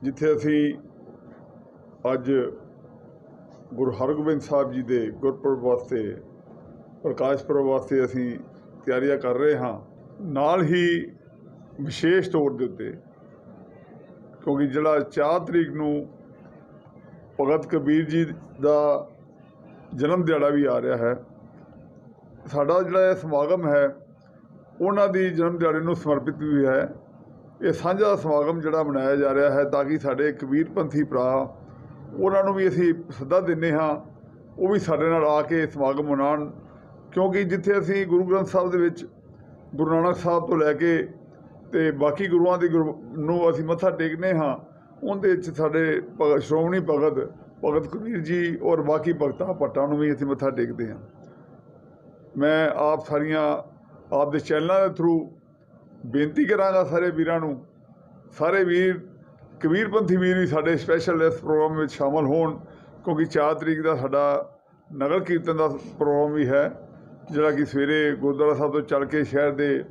ਜਿੱਥੇ ਅਸੀਂ ਅੱਜ ਗੁਰੂ ਹਰਗੋਬਿੰਦ ਸਾਹਿਬ ਜੀ ਦੇ ਗੁਰਪੁਰਬ ਵਾਸਤੇ ਪ੍ਰਕਾਸ਼ ਪੁਰਬ ਵਾਸਤੇ ਅਸੀਂ ਤਿਆਰੀਆਂ ਕਰ ਰਹੇ ਹਾਂ, ਨਾਲ ਹੀ ਵਿਸ਼ੇਸ਼ ਤੌਰ ਦੇ ਉੱਤੇ ਕਿਉਂਕਿ ਜਿਹੜਾ 4 ਤਰੀਕ ਨੂੰ ਭਗਤ ਕਬੀਰ ਜੀ ਦਾ ਜਨਮ ਦਿਹਾੜਾ ਵੀ ਆ ਰਿਹਾ ਹੈ, ਸਾਡਾ ਜਿਹੜਾ ਇਹ ਸਮਾਗਮ ਹੈ ਉਹਨਾਂ ਦੀ ਜਨਮ ਦਿਹਾੜੇ ਨੂੰ ਸਮਰਪਿਤ ਵੀ ਹੈ। ਇਹ ਸਾਂਝਾ ਸਮਾਗਮ ਜਿਹੜਾ ਮਨਾਇਆ ਜਾ ਰਿਹਾ ਹੈ ਤਾਂ ਕਿ ਸਾਡੇ ਕਬੀਰਪੰਥੀ ਭਰਾ ਉਹਨਾਂ ਨੂੰ ਵੀ ਅਸੀਂ ਸੱਦਾ ਦਿੰਦੇ ਹਾਂ, ਉਹ ਵੀ ਸਾਡੇ ਨਾਲ ਆ ਕੇ ਸਮਾਗਮ ਮਨਾਉਣ। ਕਿਉਂਕਿ ਜਿੱਥੇ ਅਸੀਂ ਗੁਰੂ ਗ੍ਰੰਥ ਸਾਹਿਬ ਦੇ ਵਿੱਚ ਗੁਰੂ ਨਾਨਕ ਸਾਹਿਬ ਤੋਂ ਲੈ ਕੇ ਤੇ ਬਾਕੀ ਗੁਰੂਆਂ ਦੇ ਨੂੰ ਅਸੀਂ ਮੱਥਾ ਟੇਕਦੇ ਹਾਂ, ਉਹਦੇ ਵਿੱਚ ਸਾਡੇ ਸ਼੍ਰੋਮਣੀ ਭਗਤ ਕਬੀਰ ਜੀ ਔਰ ਬਾਕੀ ਭਗਤਾਂ ਭੱਟਾਂ ਨੂੰ ਵੀ ਅਸੀਂ ਮੱਥਾ ਟੇਕਦੇ ਹਾਂ। ਮੈਂ ਆਪ ਦੇ ਚੈਨਲਾਂ ਦੇ ਥਰੂ ਬੇਨਤੀ ਕਰਾਂਗਾ ਸਾਰੇ ਵੀਰਾਂ ਨੂੰ, ਸਾਰੇ ਵੀਰ ਕਬੀਰਪੰਥੀ ਵੀਰ ਵੀ ਸਾਡੇ ਸਪੈਸ਼ਲ ਇਸ ਪ੍ਰੋਗਰਾਮ ਵਿੱਚ ਸ਼ਾਮਲ ਹੋਣ, ਕਿਉਂਕਿ 4 ਤਰੀਕ ਦਾ ਸਾਡਾ ਨਗਰ ਕੀਰਤਨ ਦਾ ਪ੍ਰੋਗਰਾਮ ਵੀ ਹੈ, ਜਿਹੜਾ ਕਿ ਸਵੇਰੇ ਗੁਰਦੁਆਰਾ ਸਾਹਿਬ ਤੋਂ ਚੱਲ ਕੇ ਸ਼ਹਿਰ ਦੇ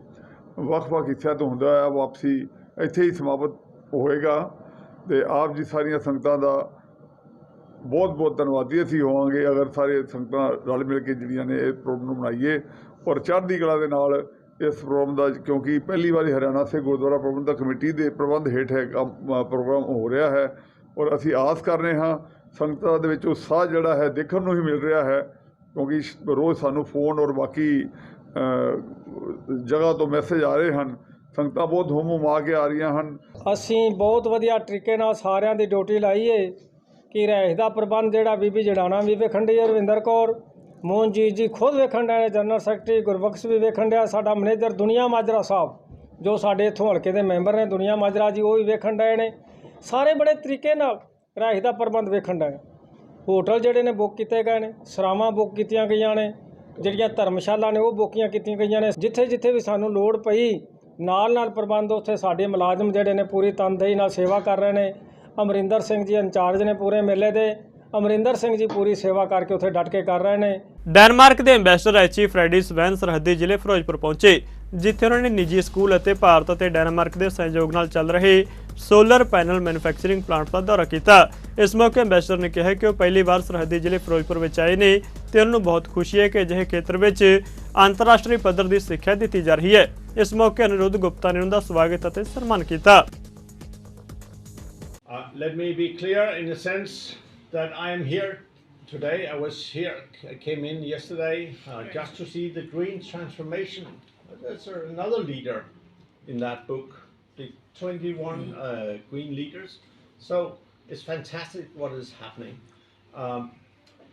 ਵੱਖ-ਵੱਖ ਹਿੱਸਿਆਂ ਤੋਂ ਹੁੰਦਾ ਹੈ, ਵਾਪਸੀ ਇੱਥੇ ਹੀ ਸਮਾਪਤ ਹੋਏਗਾ। ਅਤੇ ਆਪ ਜੀ ਸਾਰੀਆਂ ਸੰਗਤਾਂ ਦਾ ਬਹੁਤ ਬਹੁਤ ਧੰਨਵਾਦੀ ਅਸੀਂ ਹੋਵਾਂਗੇ ਅਗਰ ਸਾਰੇ ਸੰਗਤਾਂ ਰਲ ਮਿਲ ਕੇ ਜਿਹੜੀਆਂ ਨੇ ਇਹ ਪ੍ਰੋਗਰਾਮ ਨੂੰ ਬਣਾਈਏ ਔਰ ਚੜ੍ਹਦੀ ਕਲਾ ਦੇ ਨਾਲ ਇਸ ਪ੍ਰੋਗਰਾਮ ਦਾ, ਕਿਉਂਕਿ ਪਹਿਲੀ ਵਾਰੀ ਹਰਿਆਣਾ ਸਿੱਖ ਗੁਰਦੁਆਰਾ ਪ੍ਰਬੰਧਕ ਕਮੇਟੀ ਦੇ ਪ੍ਰਬੰਧ ਹੇਠ ਪ੍ਰੋਗਰਾਮ ਹੋ ਰਿਹਾ ਹੈ ਔਰ ਅਸੀਂ ਆਸ ਕਰ ਰਹੇ ਹਾਂ ਸੰਗਤਾਂ ਦੇ ਵਿੱਚ ਉਤਸ਼ਾਹ ਜਿਹੜਾ ਹੈ ਦੇਖਣ ਨੂੰ ਹੀ ਮਿਲ ਰਿਹਾ ਹੈ, ਕਿਉਂਕਿ ਰੋਜ਼ ਸਾਨੂੰ ਫੋਨ ਔਰ ਬਾਕੀ ਜਗ੍ਹਾ ਤੋਂ ਮੈਸੇਜ ਆ ਰਹੇ ਹਨ, ਸੰਗਤਾਂ ਬਹੁਤ ਹੁਮ-ਹੁਮਾ ਕੇ ਆ ਰਹੀਆਂ ਹਨ। ਅਸੀਂ ਬਹੁਤ ਵਧੀਆ ਤਰੀਕੇ ਨਾਲ ਸਾਰਿਆਂ ਦੀ ਡਿਊਟੀ ਲਾਈ ਹੈ ਕਿ ਰਿਹਾਇਸ਼ ਦਾ ਪ੍ਰਬੰਧ ਜਿਹੜਾ ਬੀਬੀ ਜੜਾਣਾ ਵੀ ਵੇਖਣ ਡਈ, ਰਵਿੰਦਰ ਕੌਰ ਮੋਹਨਜੀਤ ਜੀ ਖੁਦ ਵੇਖਣ ਡਏ ਨੇ, ਜਨਰਲ ਸੈਕਟਰੀ ਗੁਰਬਖਸ਼ ਵੀ ਵੇਖਣ ਡਿਆ, ਸਾਡਾ ਮੈਨੇਜਰ ਦੁਨੀਆ ਮਾਜਰਾ ਸਾਹਿਬ ਜੋ ਸਾਡੇ ਇੱਥੋਂ ਹਲਕੇ ਦੇ ਮੈਂਬਰ ਨੇ ਦੁਨੀਆ ਮਾਜਰਾ ਜੀ, ਉਹ ਵੀ ਵੇਖਣ ਡਏ ਨੇ। ਸਾਰੇ ਬੜੇ ਤਰੀਕੇ ਨਾਲ ਰਿਹਾਇਸ਼ ਦਾ ਪ੍ਰਬੰਧ ਵੇਖਣ ਡਏ। ਹੋਟਲ ਜਿਹੜੇ ਨੇ ਬੁੱਕ ਕੀਤੇ ਗਏ ਨੇ, ਸਰਾਵਾਂ ਬੁੱਕ ਕੀਤੀਆਂ ਗਈਆਂ ਨੇ, ਜਿਹੜੀਆਂ ਧਰਮਸ਼ਾਲਾ ਨੇ ਉਹ ਬੁੱਕੀਆਂ ਕੀਤੀਆਂ ਗਈਆਂ ਨੇ। ਜਿੱਥੇ ਜਿੱਥੇ ਵੀ ਸਾਨੂੰ ਲੋੜ ਪਈ ਨਾਲ ਪ੍ਰਬੰਧ ਉੱਥੇ ਸਾਡੇ ਮੁਲਾਜ਼ਮ ਜਿਹੜੇ ਨੇ ਪੂਰੀ ਤਨਦੇਹੀ ਨਾਲ ਸੇਵਾ ਕਰ ਰਹੇ ਨੇ। ਅਮਰਿੰਦਰ ਸਿੰਘ ਜੀ ਇੰਚਾਰਜ ਨੇ ਪੂਰੇ ਮੇਲੇ ਦੇ, ਅਮਰਿੰਦਰ ਸਿੰਘ ਜੀ ਪੂਰੀ ਸੇਵਾ ਕਰਕੇ ਉੱਥੇ ਡਟ ਕੇ ਕਰ ਰਹੇ ਨੇ। ਡੈਨਮਾਰਕ ਦੇ ਐਂਬੈਸਡਰ ਐਚੀ ਫਰੈਡੀ ਸਵੈਨ ਸਰਹੱਦੀ ਜ਼ਿਲ੍ਹੇ ਫਿਰੋਜ਼ਪੁਰ ਪਹੁੰਚੇ, ਜਿੱਥੇ ਉਹਨਾਂ ਨੇ ਨਿੱਜੀ ਸਕੂਲ ਅਤੇ ਭਾਰਤ ਅਤੇ ਡੈਨਮਾਰਕ ਦੇ ਸਹਿਯੋਗ ਨਾਲ ਚੱਲ ਰਹੇ ਸੋਲਰ ਪੈਨਲ ਮੈਨੂਫੈਕਚਰਿੰਗ ਪਲਾਂਟ ਦਾ ਦੌਰਾ ਕੀਤਾ। ਇਸ ਮੌਕੇ ਐਂਬੈਸਡਰ ਨੇ ਕਿਹਾ ਕਿ ਉਹ ਪਹਿਲੀ ਵਾਰ ਸਰਹੱਦੀ ਜ਼ਿਲ੍ਹੇ ਫਿਰੋਜ਼ਪੁਰ ਵਿੱਚ ਆਏ ਨੇ ਤੇ ਉਹਨਾਂ ਨੂੰ ਬਹੁਤ ਖੁਸ਼ੀ ਹੈ ਕਿ ਅਜਿਹੇ ਖੇਤਰ ਵਿੱਚ ਅੰਤਰਰਾਸ਼ਟਰੀ ਪੱਧਰ ਦੀ ਸਿੱਖਿਆ ਦਿੱਤੀ ਜਾ ਰਹੀ ਹੈ। ਇਸ ਮੌਕੇ ਅਨਿਰੁੱਧ ਗੁਪਤਾ ਨੇ ਉਹਨਾਂ ਦਾ ਸਵਾਗਤ ਅਤੇ ਸਨਮਾਨ ਕੀਤਾ। Let me be clear in the sense that I am here today. I came in yesterday just to see the green transformation. There's another leader in that book, the 21 green leaders. So it's fantastic what is happening.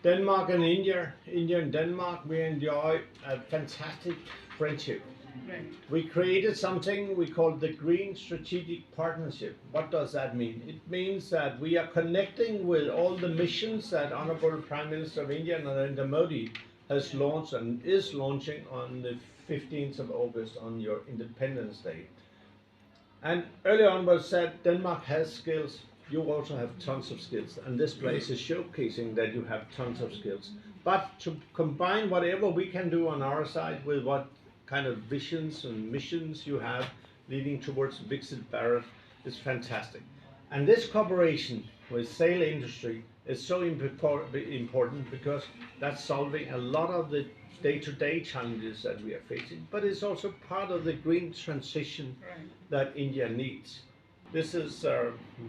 Denmark and India and Denmark, we enjoy a fantastic friendship. We created something we call the Green Strategic Partnership. What does that mean? It means that we are connecting with all the missions that Honorable Prime Minister of India, Narendra Modi, has launched and is launching on the 15th of August on your Independence Day. And earlier on was said Denmark has skills. You also have tons of skills, and this place is showcasing that you have tons of skills. But to combine whatever we can do on our side with what kind of visions and missions you have leading towards Viksit Bharat is fantastic. And this cooperation with sail industry is so important because that's solving a lot of the day-to-day challenges that we are facing, but it's also part of the green transition that India needs. This is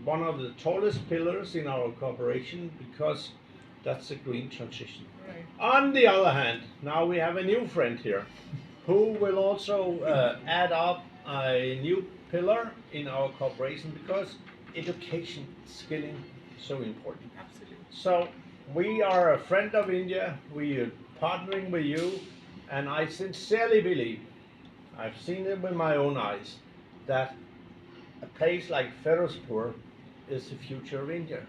one of the tallest pillars in our cooperation because That's the green transition. On the other hand, now we have a new friend here who will also add up a new pillar in our cooperation, because education, skilling, so important. Absolutely. So we are a friend of India, we are partnering with you, and I sincerely believe, I've seen it with my own eyes, that a place like Ferozpur is the future of India.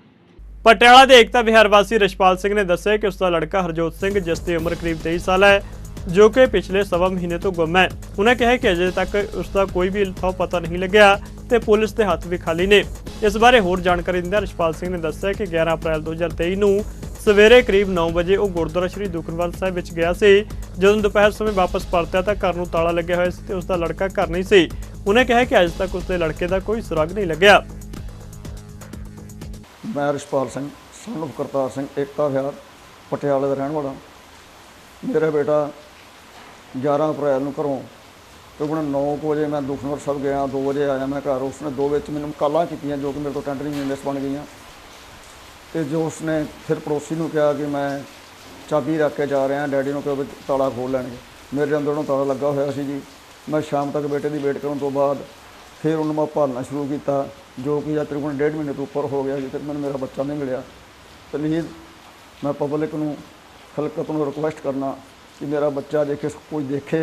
Patiala ਦੇ ਏਕਤਾ ਵਿਹਾਰ ਵਾਸੀ ਰਸ਼ਪਾਲ ਸਿੰਘ ਨੇ ਦੱਸਿਆ ਕਿ ਉਸ ਦਾ ਲੜਕਾ ਹਰਜੋਤ ਸਿੰਘ, ਜਿਸ ਦੀ ਉਮਰ ਕਰੀਬ 23 ਸਾਲ ਹੈ, ਜੋ ਕਿ ਪਿਛਲੇ ਸਵਾ ਮਹੀਨੇ ਤੋਂ ਗੁੰਮ ਹੈ। ਉਹਨਾਂ ਕਿਹਾ ਕਿ ਅਜੇ ਤੱਕ ਉਸ ਦਾ ਕੋਈ ਵੀ ਥਾਂ ਪਤਾ ਨਹੀਂ ਲੱਗਿਆ ਤੇ ਪੁਲਿਸ ਦੇ ਹੱਥ ਵੀ ਖਾਲੀ ਨੇ। ਇਸ ਬਾਰੇ ਹੋਰ ਜਾਣਕਾਰੀ ਦਿੰਦਿਆਂ ਰਸ਼ਪਾਲ ਸਿੰਘ ਨੇ ਦੱਸਿਆ ਕਿ 11 ਅਪ੍ਰੈਲ 2023 ਨੂੰ ਸਵੇਰੇ ਕਰੀਬ 9 ਵਜੇ ਉਹ ਗੁਰਦੁਆਰਾ ਸ਼੍ਰੀ ਦੂਖਨਿਵਾਰਨ ਸਾਹਿਬ ਵਿੱਚ ਗਿਆ ਸੀ। ਜਦੋਂ ਦੁਪਹਿਰ ਸਮੇਂ ਵਾਪਸ ਪਰਤਿਆ ਤਾਂ ਘਰ ਨੂੰ ਤਾਲਾ ਲੱਗਿਆ ਹੋਇਆ ਸੀ ਤੇ ਉਸ ਦਾ ਲੜਕਾ ਘਰ ਨਹੀਂ ਸੀ। ਉਹਨੇ ਕਿਹਾ ਕਿ ਅਜੇ ਤੱਕ ਉਸ ਦੇ ਲੜਕੇ ਦਾ ਕੋਈ ਸੁਰਾਗ ਨਹੀਂ ਲੱਗਿਆ। मैं रिशपाल सिंह सन ऑफ करतार सिंह एकता विहार पटियाले का रहने वाला। मेरा बेटा 11 अप्रैल को घरों तकरीबन 9 बजे मैं दुखनगर साहब गया, 2 बजे आया मैं घर। उसने 2 बजे मैंने कालां कीतियां जो कि मेरे तो टेंडरिंग यूनिट्स बन गई। तो जो उसने फिर पड़ोसी को कहा कि मैं चाबी रख के जा रहा, डैडी को कहा ताला खोल लैणगे। मेरे अंदरों ताला लगा होया सी जी। मैं शाम तक बेटे की वेट करने तो बाद फिर उन्होंने मैं भालना शुरू किया, जो कि तकरीबन 1.5 महीने तो ऊपर हो गया जी। फिर मैंने मेरा बच्चा नहीं मिलिया। प्लीज़ मैं पब्लिक को खलकत को रिक्वेस्ट करना कि मेरा बच्चा जे कोई देखे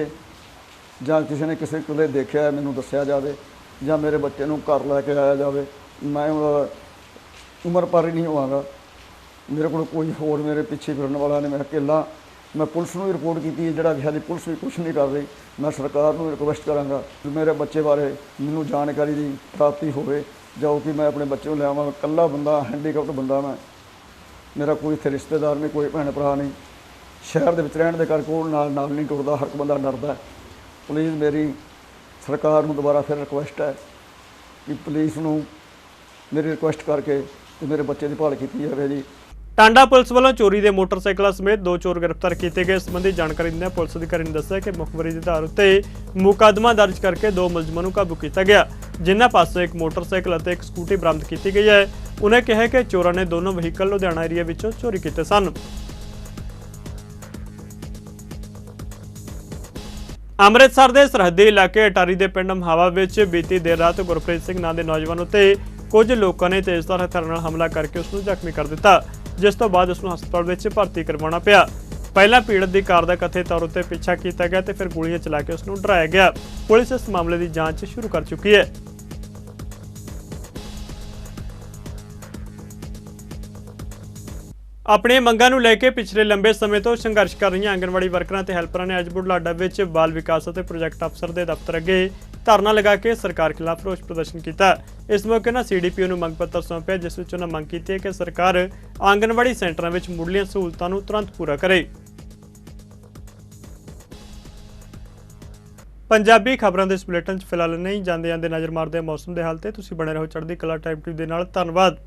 ਜਾਂ ਕਿਸੇ ਨੇ ਕਿਸੇ ਕੋਲੇ ਦੇਖਿਆ ਮੈਨੂੰ ਦੱਸਿਆ ਜਾਵੇ, ਜਾਂ ਮੇਰੇ ਬੱਚੇ ਨੂੰ ਘਰ ਲੈ ਕੇ ਆਇਆ ਜਾਵੇ। ਮੈਂ ਉਮਰ ਪਰ ਹੀ ਨਹੀਂ ਹੋਵਾਂਗਾ। ਮੇਰੇ ਕੋਲ ਕੋਈ ਹੋਰ ਮੇਰੇ ਪਿੱਛੇ ਫਿਰਨ ਵਾਲਾ ਨਹੀਂ। ਮੈਂ ਅਕੇਲਾ ਮੈਂ ਪੁਲਿਸ ਨੂੰ ਵੀ ਰਿਪੋਰਟ ਕੀਤੀ ਹੈ, ਜਿਹੜਾ ਸਾਡੀ ਪੁਲਿਸ ਵੀ ਕੁਛ ਨਹੀਂ ਕਰ ਰਹੀ। ਮੈਂ ਸਰਕਾਰ ਨੂੰ ਰਿਕੁਐਸਟ ਕਰਾਂਗਾ ਮੇਰੇ ਬੱਚੇ ਬਾਰੇ ਮੈਨੂੰ ਜਾਣਕਾਰੀ ਦੀ ਪ੍ਰਾਪਤੀ ਹੋਵੇ, ਜੋ ਕਿ ਮੈਂ ਆਪਣੇ ਬੱਚੇ ਨੂੰ ਲਿਆਵਾਂ। ਇਕੱਲਾ ਬੰਦਾ, ਹੈਂਡੀਕੈਪਟ ਬੰਦਾ ਮੈਂ, ਮੇਰਾ ਕੋਈ ਇੱਥੇ ਰਿਸ਼ਤੇਦਾਰ ਨਹੀਂ, ਕੋਈ ਭੈਣ ਭਰਾ ਨਹੀਂ। ਸ਼ਹਿਰ ਦੇ ਵਿੱਚ ਰਹਿਣ ਦੇ ਕਰਕੇ ਉਹ ਨਾਲ ਨਹੀਂ ਟੁੱਟਦਾ, ਹਰ ਇੱਕ ਬੰਦਾ ਡਰਦਾ। ਪਲੀਜ਼ ਮੇਰੀ ਸਰਕਾਰ ਨੂੰ ਦੁਬਾਰਾ ਫਿਰ ਰਿਕੁਐਸਟ ਹੈ ਕਿ ਪੁਲਿਸ ਨੂੰ ਮੇਰੀ ਰਿਕੁਐਸਟ ਕਰਕੇ ਤੇ ਮੇਰੇ ਬੱਚੇ ਦੀ ਭਾਲ ਕੀਤੀ ਜਾਵੇ ਜੀ। ਟਾਂਡਾ ਪੁਲਿਸ ਵੱਲੋਂ ਚੋਰੀ ਦੇ ਮੋਟਰਸਾਈਕਲਾਂ ਸਮੇਤ 2 ਚੋਰ ਗ੍ਰਿਫਤਾਰ ਕੀਤੇ ਗਏ। ਇਸ ਸੰਬੰਧੀ ਜਾਣਕਾਰੀ ਦਿੰਦਿਆਂ ਪੁਲਿਸ ਅਧਿਕਾਰੀ ਨੇ ਦੱਸਿਆ ਕਿ ਮੁਖਬਰੀ ਦੇ ਆਧਾਰ ਉੱਤੇ ਮੁਕੱਦਮਾ ਦਰਜ ਕਰਕੇ 2 ਮੁਲਜ਼ਮਾਂ ਨੂੰ ਕਾਬੂ ਕੀਤਾ ਗਿਆ, ਜਿਨ੍ਹਾਂ ਪਾਸੋਂ ਇੱਕ ਮੋਟਰਸਾਈਕਲ ਅਤੇ ਇੱਕ ਸਕੂਟੀ ਬਰਾਮਦ ਕੀਤੀ ਗਈ ਹੈ। ਉਹਨਾਂ ਕਿਹਾ ਕਿ ਚੋਰਾਂ ਨੇ ਦੋਨੋਂ ਵਹੀਕਲ ਲੁਧਿਆਣਾ ਏਰੀਆ ਵਿੱਚੋਂ ਚੋਰੀ ਕੀਤੇ ਸਨ। ਅੰਮ੍ਰਿਤਸਰ ਦੇ ਸਰਹੱਦੀ ਇਲਾਕੇ ਅਟਾਰੀ ਦੇ ਪਿੰਡ ਮਹਾਵਾ ਵਿੱਚ ਬੀਤੀ ਦੇਰ ਰਾਤ ਗੁਰਪ੍ਰੀਤ ਸਿੰਘ ਨਾਂ ਦੇ ਨੌਜਵਾਨ ਉੱਤੇ ਕੁਝ ਲੋਕਾਂ ਨੇ ਤੇਜ਼ਧਾਰ ਹਥਿਆਰਾਂ ਨਾਲ ਹਮਲਾ ਕਰਕੇ ਉਸ ਨੂੰ ਜ਼ਖਮੀ ਕਰ ਦਿੱਤਾ, ਜਿਸ ਤੋਂ ਬਾਅਦ ਉਸ ਨੂੰ ਹਸਪਤਾਲ ਵਿੱਚ ਭਰਤੀ ਕਰਵਾਉਣਾ ਪਿਆ। ਪਹਿਲਾਂ ਪੀੜਤ ਦੀ ਕਾਰ ਦਾ ਕਥਿਤ ਤੌਰ ਉੱਤੇ ਪਿੱਛਾ ਕੀਤਾ ਗਿਆ ਤੇ ਫਿਰ ਗੋਲੀਆਂ ਚਲਾ ਕੇ ਉਸ ਨੂੰ ਡਰਾਇਆ ਗਿਆ। ਪੁਲਿਸ ਇਸ ਮਾਮਲੇ ਦੀ ਜਾਂਚ ਸ਼ੁਰੂ ਕਰ ਚੁੱਕੀ ਹੈ। ਆਪਣੀਆਂ ਮੰਗਾਂ ਨੂੰ ਲੈ ਕੇ ਪਿਛਲੇ ਲੰਬੇ ਸਮੇਂ ਤੋਂ ਸੰਘਰਸ਼ ਕਰ ਰਹੀਆਂ ਆਂਗਣਵਾੜੀ ਵਰਕਰਾਂ ਤੇ ਹੈਲਪਰਾਂ ਨੇ ਅੱਜ ਬੁਢਲਾਡਾ ਵਿੱਚ ਬਾਲ ਵਿਕਾਸ ਅਤੇ ਪ੍ਰੋਜੈਕਟ ਅਫਸਰ ਦੇ ਦਫ਼ਤਰ ਅੱਗੇ ਧਰਨਾ ਲਗਾ ਕੇ ਸਰਕਾਰ ਖਿਲਾਫ ਰੋਸ ਪ੍ਰਦਰਸ਼ਨ ਕੀਤਾ। ਇਸ ਮੌਕੇ ਨਾਲ CDPO ਨੂੰ ਮੰਗ ਪੱਤਰ ਸੌਂਪਿਆ, ਜਿਸ ਵਿੱਚ ਉਹਨਾਂ ਮੰਗ ਕੀਤੀ ਹੈ ਕਿ ਸਰਕਾਰ ਆਂਗਣਵਾੜੀ ਸੈਂਟਰਾਂ ਵਿੱਚ ਮੁੱਢਲੀਆਂ ਸਹੂਲਤਾਂ ਨੂੰ ਤੁਰੰਤ ਪੂਰਾ ਕਰੇ। ਪੰਜਾਬੀ ਖਬਰਾਂ ਦੇ ਇਸ ਬੁਲੇਟਿਨ 'ਚ ਫਿਲਹਾਲ ਨਹੀਂ ਜਾਂਦੇ ਨਜ਼ਰ ਮਾਰਦੇ ਮੌਸਮ ਦੇ ਹਾਲ ਤੇ। ਤੁਸੀਂ ਬਣੇ ਰਹੋ ਚੜ੍ਹਦੀ ਕਲਾ ਟਾਈਮ ਟੀਵੀ ਦੇ ਨਾਲ। ਧੰਨਵਾਦ।